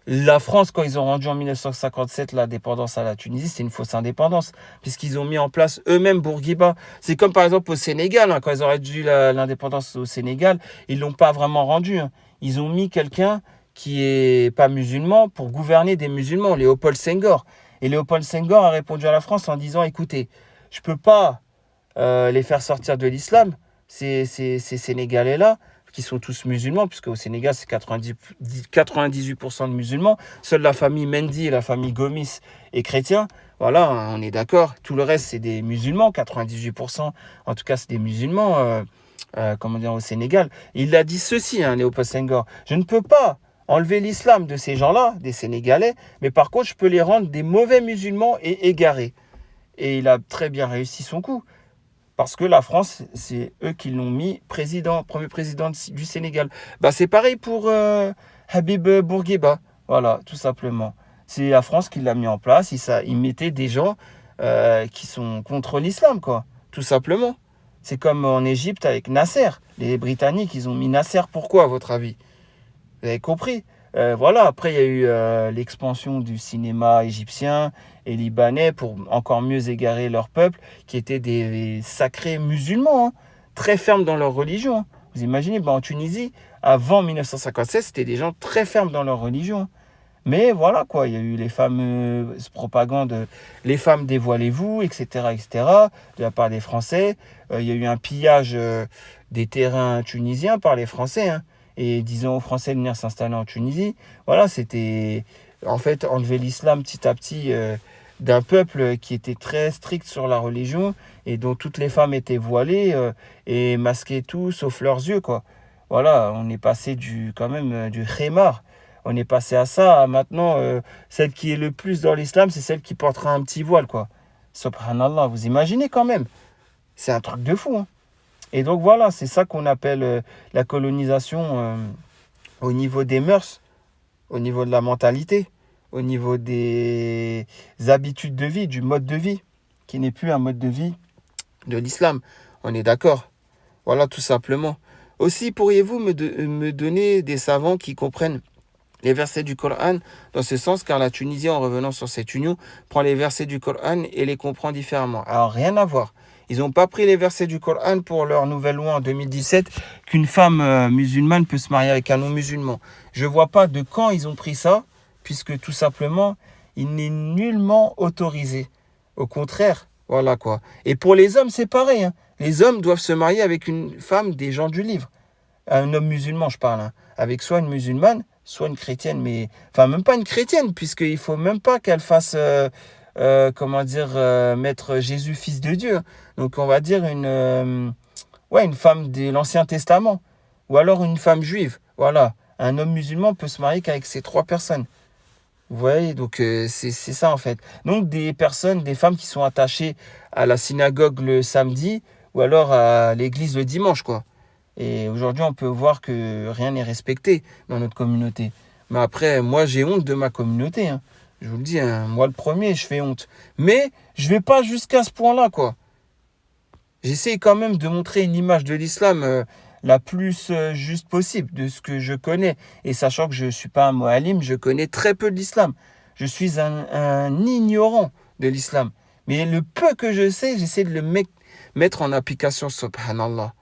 la France, quand ils ont rendu en 1957 l'indépendance à la Tunisie, c'est une fausse indépendance, puisqu'ils ont mis en place eux-mêmes Bourguiba. C'est comme par exemple au Sénégal, hein, quand ils auraient dû l'indépendance au Sénégal, ils ne l'ont pas vraiment rendu. Hein. Ils ont mis quelqu'un qui est pas musulman pour gouverner des musulmans, Léopold Senghor. Et Léopold Senghor a répondu à la France en disant, écoutez, je ne peux pas les faire sortir de l'islam, ces Sénégalais-là, qui sont tous musulmans, puisque au Sénégal, c'est 98% de musulmans. Seule la famille Mendy et la famille Gomis est chrétien. Voilà, on est d'accord. Tout le reste, c'est des musulmans. 98%, en tout cas, c'est des musulmans au Sénégal. Il a dit ceci, hein, Léopold Senghor. Je ne peux pas enlever l'islam de ces gens-là, des Sénégalais, mais par contre, je peux les rendre des mauvais musulmans et égarés. Et il a très bien réussi son coup. Parce que la France, c'est eux qui l'ont mis premier président du Sénégal. C'est pareil pour Habib Bourguiba. Voilà, tout simplement. C'est la France qui l'a mis en place. Il mettait des gens qui sont contre l'islam, quoi. Tout simplement. C'est comme en Égypte avec Nasser. Les Britanniques, ils ont mis Nasser. Pourquoi, à votre avis? Vous avez compris? Voilà, après, il y a eu l'expansion du cinéma égyptien et libanais pour encore mieux égarer leur peuple, qui étaient des sacrés musulmans, hein, très fermes dans leur religion. Hein. Vous imaginez, en Tunisie, avant 1957, c'était des gens très fermes dans leur religion. Hein. Mais voilà, quoi, il y a eu les fameuses propagandes, les femmes dévoilez-vous, etc., etc., de la part des Français. Il y a eu un pillage des terrains tunisiens par les Français, hein, et disons aux Français de venir s'installer en Tunisie. Voilà, c'était en fait enlever l'islam petit à petit d'un peuple qui était très strict sur la religion et dont toutes les femmes étaient voilées et masquaient tout sauf leurs yeux, quoi. Voilà, on est passé du khimar. On est passé à ça, à maintenant, celle qui est le plus dans l'islam, c'est celle qui portera un petit voile, quoi. Subhanallah, vous imaginez quand même? C'est un truc de fou, hein. Et donc voilà, c'est ça qu'on appelle la colonisation au niveau des mœurs. au niveau de la mentalité, au niveau des habitudes de vie, du mode de vie, qui n'est plus un mode de vie de l'islam. On est d'accord? Voilà, tout simplement. Aussi, pourriez-vous me donner des savants qui comprennent les versets du Coran dans ce sens, car la Tunisie, en revenant sur cette union, prend les versets du Coran et les comprend différemment. Alors, rien à voir. Ils n'ont pas pris les versets du Coran pour leur nouvelle loi en 2017 qu'une femme musulmane peut se marier avec un non-musulman. Je ne vois pas de quand ils ont pris ça, puisque tout simplement, il n'est nullement autorisé. Au contraire, voilà quoi. Et pour les hommes, c'est pareil. Hein. Les hommes doivent se marier avec une femme des gens du livre. Un homme musulman, je parle. Hein. Avec soit une musulmane, soit une chrétienne. Mais enfin, même pas une chrétienne, puisqu'il ne faut même pas qu'elle fasse, mettre Jésus fils de Dieu. Donc, on va dire une femme de l'Ancien Testament. Ou alors une femme juive. Voilà. Un homme musulman peut se marier qu'avec ces trois personnes. Vous voyez, donc c'est ça en fait. Donc des femmes qui sont attachées à la synagogue le samedi ou alors à l'église le dimanche, quoi. Et aujourd'hui, on peut voir que rien n'est respecté dans notre communauté. Mais après, moi, j'ai honte de ma communauté. Hein. Je vous le dis, hein, moi le premier, je fais honte. Mais je vais pas jusqu'à ce point-là, quoi. J'essaie quand même de montrer une image de l'islam la plus juste possible de ce que je connais. Et sachant que je ne suis pas un mu'allim, je connais très peu de l'islam. Je suis un ignorant de l'islam. Mais le peu que je sais, j'essaie de le mettre en application, subhanallah.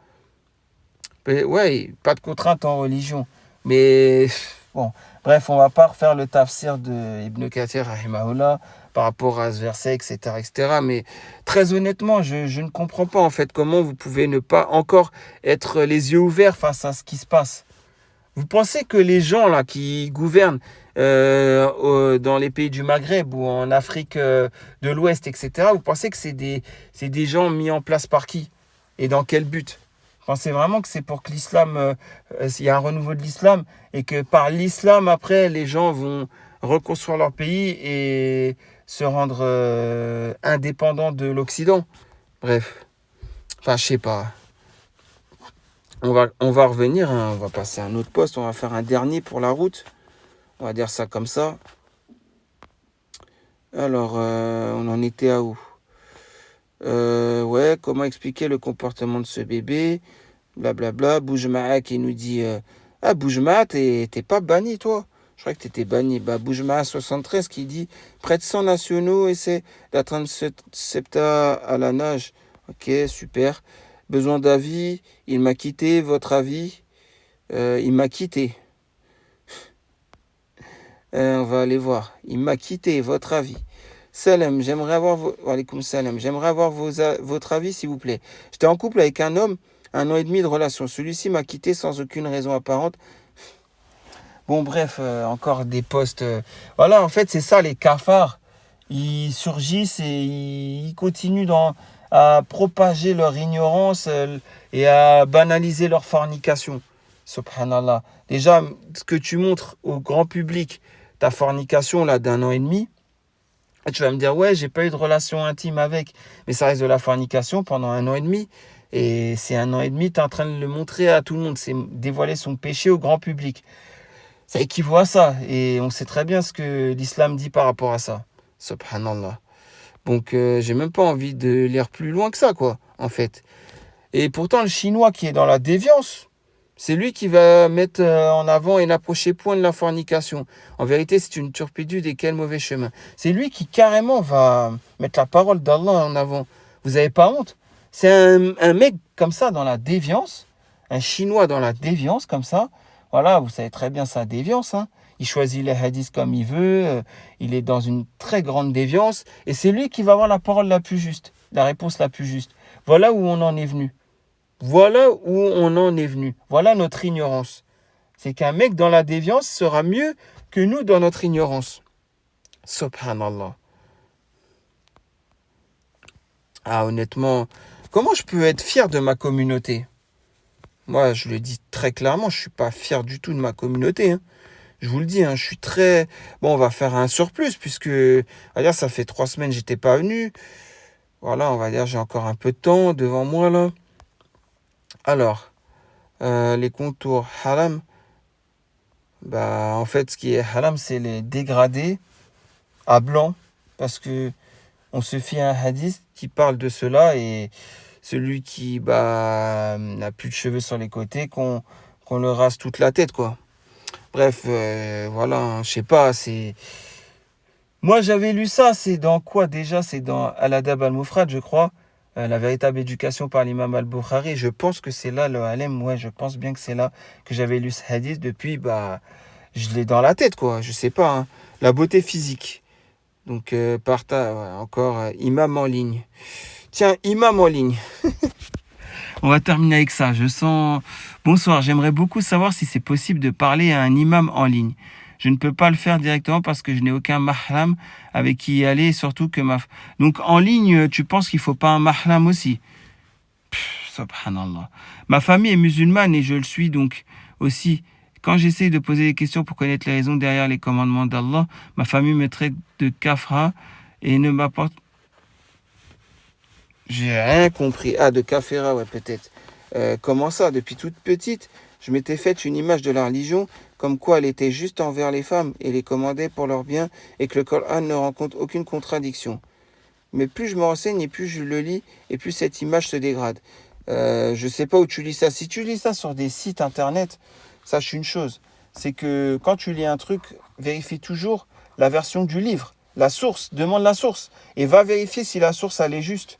Ouais, pas de contrainte en religion. Mais bon, bref, on va pas refaire le tafsir de Ibn Kathir, rahimahullah, par rapport à ce verset, etc., etc. Mais très honnêtement, je ne comprends pas en fait comment vous pouvez ne pas encore être les yeux ouverts face à ce qui se passe. Vous pensez que les gens là qui gouvernent dans les pays du Maghreb ou en Afrique de l'Ouest, etc., vous pensez que c'est des gens mis en place par qui? Et dans quel but? Vous pensez vraiment que c'est pour que l'islam, il y a un renouveau de l'islam et que par l'islam, après, les gens vont reconstruire leur pays et se rendre indépendants de l'Occident? Bref, enfin, je sais pas. On va revenir, hein, on va passer à un autre poste, on va faire un dernier pour la route. On va dire ça comme ça. Alors, on en était à où? Ouais, comment expliquer le comportement de ce bébé? Blablabla. Boujmaa qui nous dit ah, Boujmaa, t'es pas banni, toi? Je crois que t'étais banni. Bah, Boujmaa 73 qui dit près de 100 nationaux essaient d'atteindre septa à la nage. Ok, super. Besoin d'avis. Il m'a quitté. Votre avis? Il m'a quitté. On va aller voir. Il m'a quitté. Votre avis? Salam, j'aimerais avoir votre avis, s'il vous plaît. J'étais en couple avec un homme, 1 an et demi de relation. Celui-ci m'a quitté sans aucune raison apparente. Bon, bref, encore des posts. Voilà, en fait, c'est ça, les cafards. Ils surgissent et ils continuent à propager leur ignorance et à banaliser leur fornication. Subhanallah. Déjà, ce que tu montres au grand public, ta fornication là d'1 an et demi, et tu vas me dire, ouais, j'ai pas eu de relation intime avec, mais ça reste de la fornication pendant 1 an et demi. Et c'est 1 an et demi, tu es en train de le montrer à tout le monde. C'est dévoiler son péché au grand public. Ça équivaut à ça. Et on sait très bien ce que l'islam dit par rapport à ça. Subhanallah. Donc, j'ai même pas envie de lire plus loin que ça, quoi, en fait. Et pourtant, le chinois qui est dans la déviance, c'est lui qui va mettre en avant et l'approcher point de la fornication. En vérité, c'est une turpitude et quel mauvais chemin. C'est lui qui carrément va mettre la parole d'Allah en avant. Vous n'avez pas honte? C'est un mec comme ça dans la déviance, un chinois dans la déviance comme ça. Voilà, vous savez très bien sa déviance. Hein. Il choisit les hadiths comme il veut. Il est dans une très grande déviance. Et c'est lui qui va avoir la parole la plus juste, la réponse la plus juste. Voilà où on en est venu. Voilà où on en est venu. Voilà notre ignorance. C'est qu'un mec dans la déviance sera mieux que nous dans notre ignorance. Subhanallah. Ah, honnêtement, comment je peux être fier de ma communauté? Moi, je le dis très clairement, je ne suis pas fier du tout de ma communauté. Hein. Je vous le dis, hein, je suis très... Bon, on va faire un surplus puisque, on va dire, ça fait 3 semaines que j'étais pas venu. Voilà, on va dire, j'ai encore un peu de temps devant moi là. Alors, les contours haram. Bah, en fait, ce qui est haram, c'est les dégradés à blanc, parce que on se fie à un hadith qui parle de cela, et celui qui n'a plus de cheveux sur les côtés, qu'on le rase toute la tête, quoi. Bref, voilà, hein, je sais pas, c'est... Moi, j'avais lu ça, c'est dans quoi déjà? C'est dans Al-Adab al-Mufrad, je crois. La véritable éducation par l'imam al-Bukhari. Je pense que c'est là le Halem, ouais, je pense bien que c'est là que j'avais lu ce hadith. Depuis, je l'ai dans la tête, quoi. Je sais pas, hein. La beauté physique. Donc, encore imam en ligne. Tiens, imam en ligne. On va terminer avec ça. Je sens... Bonsoir, j'aimerais beaucoup savoir si c'est possible de parler à un imam en ligne. Je ne peux pas le faire directement parce que je n'ai aucun mahram avec qui y aller, et surtout que ma... Donc en ligne, tu penses qu'il ne faut pas un mahram aussi? Subhanallah. Ma famille est musulmane et je le suis donc aussi. Quand j'essaie de poser des questions pour connaître les raisons derrière les commandements d'Allah, ma famille me traite de kafra et ne m'apporte... J'ai rien compris. Ah, de kafira, ouais, peut-être. Comment ça? Depuis toute petite, je m'étais faite une image de la religion comme quoi elle était juste envers les femmes et les commandait pour leur bien et que le Coran ne rencontre aucune contradiction. Mais plus je me renseigne et plus je le lis et plus cette image se dégrade. Je sais pas où tu lis ça. Si tu lis ça sur des sites internet, sache une chose, c'est que quand tu lis un truc, vérifie toujours la version du livre, la source, demande la source et va vérifier si la source elle est juste.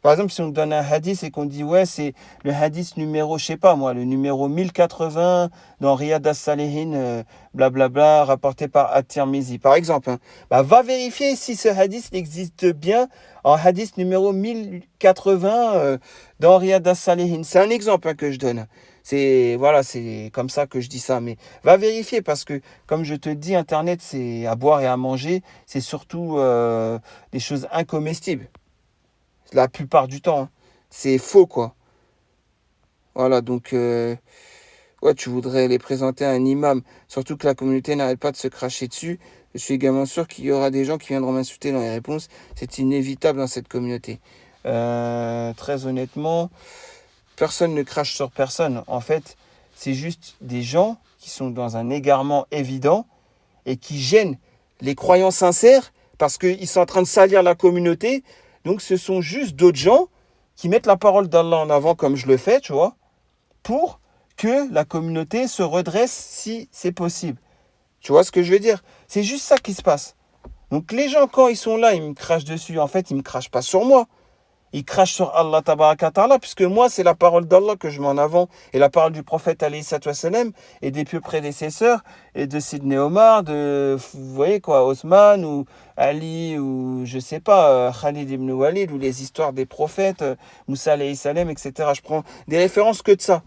Par exemple, si on te donne un hadith et qu'on dit, ouais, c'est le hadith numéro, je sais pas moi, le numéro 1080 dans Riyad as-Salihin, blablabla, rapporté par At-Tirmizi, par exemple, hein, va vérifier si ce hadith existe bien en hadith numéro 1080 dans Riyad as-Salihin. C'est un exemple, hein, que je donne. Voilà, c'est comme ça que je dis ça. Mais va vérifier parce que, comme je te dis, Internet, c'est à boire et à manger. C'est surtout des choses incomestibles. La plupart du temps, hein. C'est faux, quoi. Voilà, donc, ouais, tu voudrais les présenter à un imam, surtout que la communauté n'arrête pas de se cracher dessus. Je suis également sûr qu'il y aura des gens qui viendront m'insulter dans les réponses. C'est inévitable dans cette communauté. Très honnêtement, personne ne crache sur personne. En fait, c'est juste des gens qui sont dans un égarement évident et qui gênent les croyants sincères parce qu'ils sont en train de salir la communauté. Donc, ce sont juste d'autres gens qui mettent la parole d'Allah en avant, comme je le fais, tu vois, pour que la communauté se redresse si c'est possible. Tu vois ce que je veux dire? C'est juste ça qui se passe. Donc, les gens, quand ils sont là, ils me crachent dessus. En fait, ils ne me crachent pas sur moi. Ils crachent sur Allah tabaraka ta'ala, puisque moi, c'est la parole d'Allah que je mets en avant, et la parole du prophète alayhi sallam, et des pieux prédécesseurs, et de Sidney Omar, vous voyez quoi, Osman, ou Ali, ou je sais pas, Khalid ibn Walid, ou les histoires des prophètes, Moussa alayhi salam, etc. Je prends des références que de ça.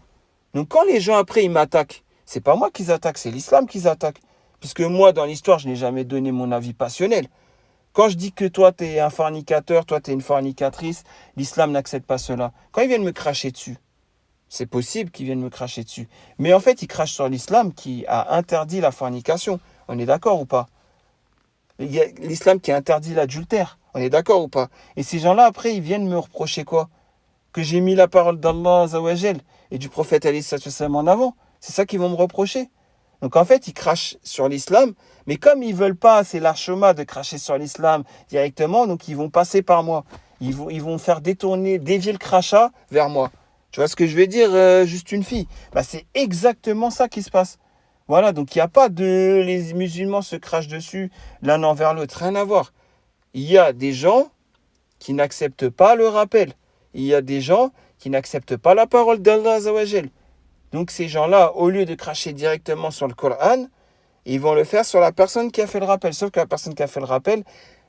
Donc quand les gens après, ils m'attaquent, c'est pas moi qu'ils attaquent, c'est l'islam qu'ils attaquent. Puisque moi, dans l'histoire, je n'ai jamais donné mon avis passionnel. Quand je dis que toi, tu es un fornicateur, toi, tu es une fornicatrice, l'islam n'accepte pas cela. Quand ils viennent me cracher dessus, c'est possible qu'ils viennent me cracher dessus. Mais en fait, ils crachent sur l'islam qui a interdit la fornication. On est d'accord ou pas? Il y a l'islam qui a interdit l'adultère. On est d'accord ou pas? Et ces gens-là, après, ils viennent me reprocher quoi? Que j'ai mis la parole d'Allah Azawajal et du prophète alayhi sallam en avant. C'est ça qu'ils vont me reprocher. Donc en fait, ils crachent sur l'islam, mais comme ils veulent pas, c'est leur chemin de cracher sur l'islam directement, donc ils vont passer par moi. Ils vont faire dévier le crachat vers moi. Tu vois ce que je veux dire, juste une fille? C'est exactement ça qui se passe. Voilà, donc il n'y a pas de... Les musulmans se crachent dessus l'un envers l'autre, rien à voir. Il y a des gens qui n'acceptent pas le rappel. Il y a des gens qui n'acceptent pas la parole d'Allah Azawajal. Donc ces gens-là, au lieu de cracher directement sur le Coran, ils vont le faire sur la personne qui a fait le rappel. Sauf que la personne qui a fait le rappel,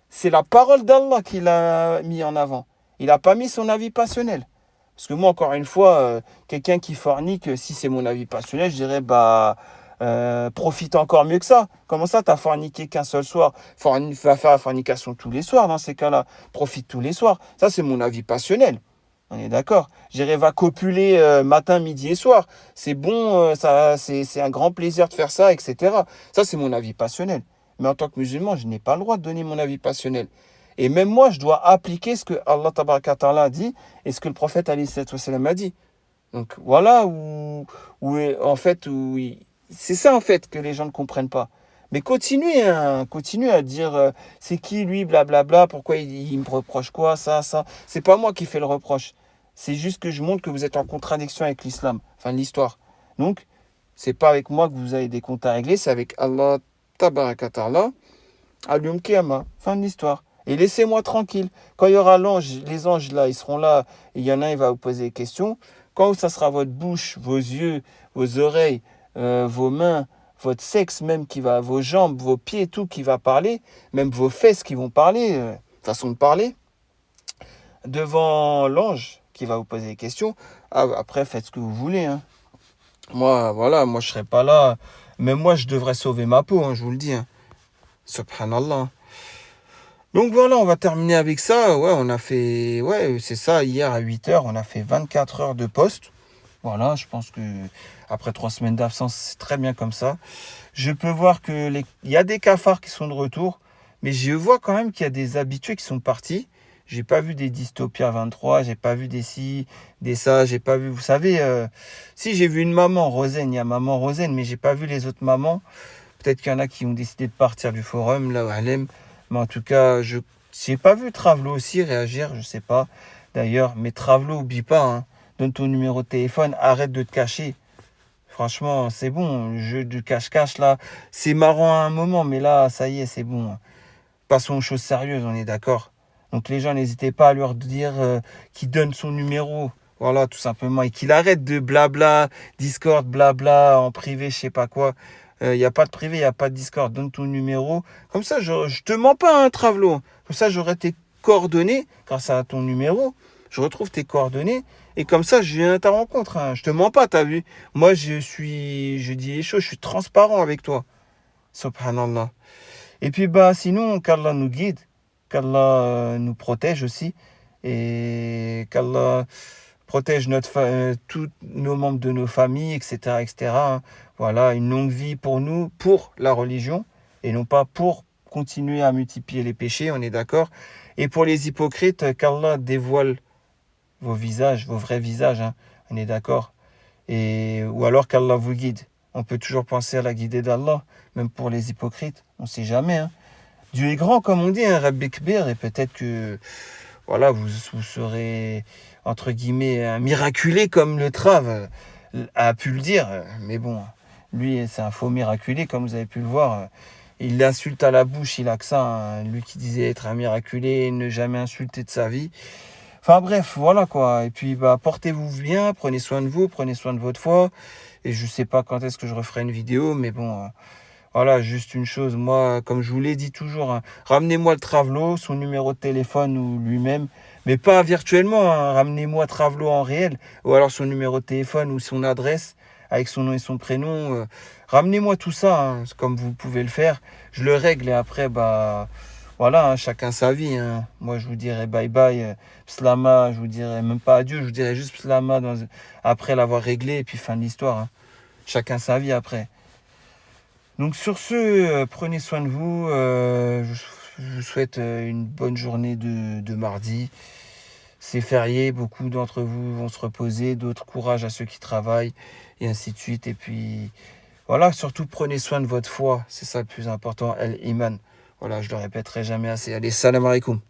c'est la parole d'Allah qu'il a mis en avant. Il n'a pas mis son avis passionnel. Parce que moi, encore une fois, quelqu'un qui fornique, si c'est mon avis passionnel, je dirais, profite encore mieux que ça. Comment ça, tu as forniqué qu'un seul soir? Va faire la fornication tous les soirs dans ces cas-là. Profite tous les soirs. Ça, c'est mon avis passionnel. On est d'accord. J'irai va copuler matin, midi et soir. C'est bon, c'est un grand plaisir de faire ça, etc. Ça, c'est mon avis passionnel. Mais en tant que musulman, je n'ai pas le droit de donner mon avis passionnel. Et même moi, je dois appliquer ce que Allah tabaraka ta'ala a dit et ce que le prophète alayhi sallam a dit. Donc voilà où C'est ça en fait que les gens ne comprennent pas. Mais continuez, hein, continuez à dire c'est qui lui, blablabla, pourquoi il me reproche quoi, ça. C'est pas moi qui fais le reproche. C'est juste que je montre que vous êtes en contradiction avec l'islam, enfin l'histoire. Donc, c'est pas avec moi que vous avez des comptes à régler, c'est avec Allah Tabarakatallah, Alum Kiyama, fin de l'histoire. Et laissez-moi tranquille. Quand il y aura les anges là, ils seront là, et il y en a un, il va vous poser des questions. Quand ça sera votre bouche, vos yeux, vos oreilles, vos mains, votre sexe même qui va, vos jambes, vos pieds, tout qui va parler, même vos fesses qui vont parler, façon de parler, devant l'ange qui va vous poser des questions. Ah, après, faites ce que vous voulez. Hein. Moi, voilà, moi je serai pas là. Même moi, je devrais sauver ma peau, hein, je vous le dis. Hein. Subhanallah. Donc voilà, on va terminer avec ça. Ouais, on a fait, ouais, c'est ça, hier à 8 heures, on a fait 24 heures de poste. Voilà, je pense que après 3 semaines d'absence, c'est très bien comme ça. Je peux voir que il y a des cafards qui sont de retour, mais je vois quand même qu'il y a des habitués qui sont partis. J'ai pas vu des Dystopia 23, j'ai pas vu des ci, des ça, j'ai pas vu, vous savez, si j'ai vu une maman, Rosen, il y a maman Rosen, mais j'ai pas vu les autres mamans. Peut-être qu'il y en a qui ont décidé de partir du forum, là, Alem. Mais en tout cas, je n'ai pas vu Travelo aussi réagir, je sais pas. D'ailleurs, mais Travelo, oublie pas, hein, donne ton numéro de téléphone, arrête de te cacher. Franchement, c'est bon, le jeu du cache-cache, là, c'est marrant à un moment, mais là, ça y est, c'est bon. Passons aux choses sérieuses, on est d'accord. Donc les gens, n'hésitez pas à leur dire qu'ils donnent son numéro. Voilà, tout simplement. Et qu'il arrête de blabla, Discord, blabla, en privé, je sais pas quoi. Il n'y a pas de privé, il n'y a pas de Discord. Donne ton numéro. Comme ça, je te mens pas, hein, Travelo. Comme ça, j'aurai tes coordonnées grâce à ton numéro. Je retrouve tes coordonnées. Et comme ça, je viens à ta rencontre. Hein. Je te mens pas, t'as vu. Moi, je dis les choses, je suis transparent avec toi. Subhanallah. Et puis, bah, sinon, qu'Allah nous guide, qu'Allah nous protège aussi. Et qu'Allah protège tous nos membres de nos familles, etc., etc. Hein. Voilà, une longue vie pour nous, pour la religion, et non pas pour continuer à multiplier les péchés, on est d'accord. Et pour les hypocrites, qu'Allah dévoile vos visages, vos vrais visages, hein, on est d'accord. Ou alors qu'Allah vous guide. On peut toujours penser à la guidée d'Allah, même pour les hypocrites, on ne sait jamais. Hein. Dieu est grand, comme on dit, hein, Rabbi Kbir, et peut-être que voilà, vous serez, entre guillemets, un miraculé comme le Trave a pu le dire. Mais bon, lui, c'est un faux miraculé, comme vous avez pu le voir. Il l'insulte à la bouche, il a que ça. Hein. Lui qui disait être un miraculé, ne jamais insulter de sa vie. Enfin bref, voilà quoi. Et puis, bah, portez-vous bien, prenez soin de vous, prenez soin de votre foi. Et je sais pas quand est-ce que je referai une vidéo, mais bon... Voilà, juste une chose, moi, comme je vous l'ai dit toujours, hein, ramenez-moi le Travelo, son numéro de téléphone ou lui-même, mais pas virtuellement, hein, ramenez-moi Travelo en réel, ou alors son numéro de téléphone ou son adresse, avec son nom et son prénom. Ramenez-moi tout ça, hein, comme vous pouvez le faire, je le règle et après, bah, voilà, hein, chacun sa vie. Hein. Moi, je vous dirais bye bye, pslama, je vous dirais même pas adieu, je vous dirais juste pslama après l'avoir réglé, et puis fin de l'histoire. Hein. Chacun sa vie après. Donc sur ce, prenez soin de vous. Je vous souhaite une bonne journée de mardi. C'est férié, beaucoup d'entre vous vont se reposer, d'autres courage à ceux qui travaillent, et ainsi de suite. Et puis voilà, surtout prenez soin de votre foi, c'est ça le plus important, el iman. Voilà, je le répéterai jamais assez. Allez, salam alaikum.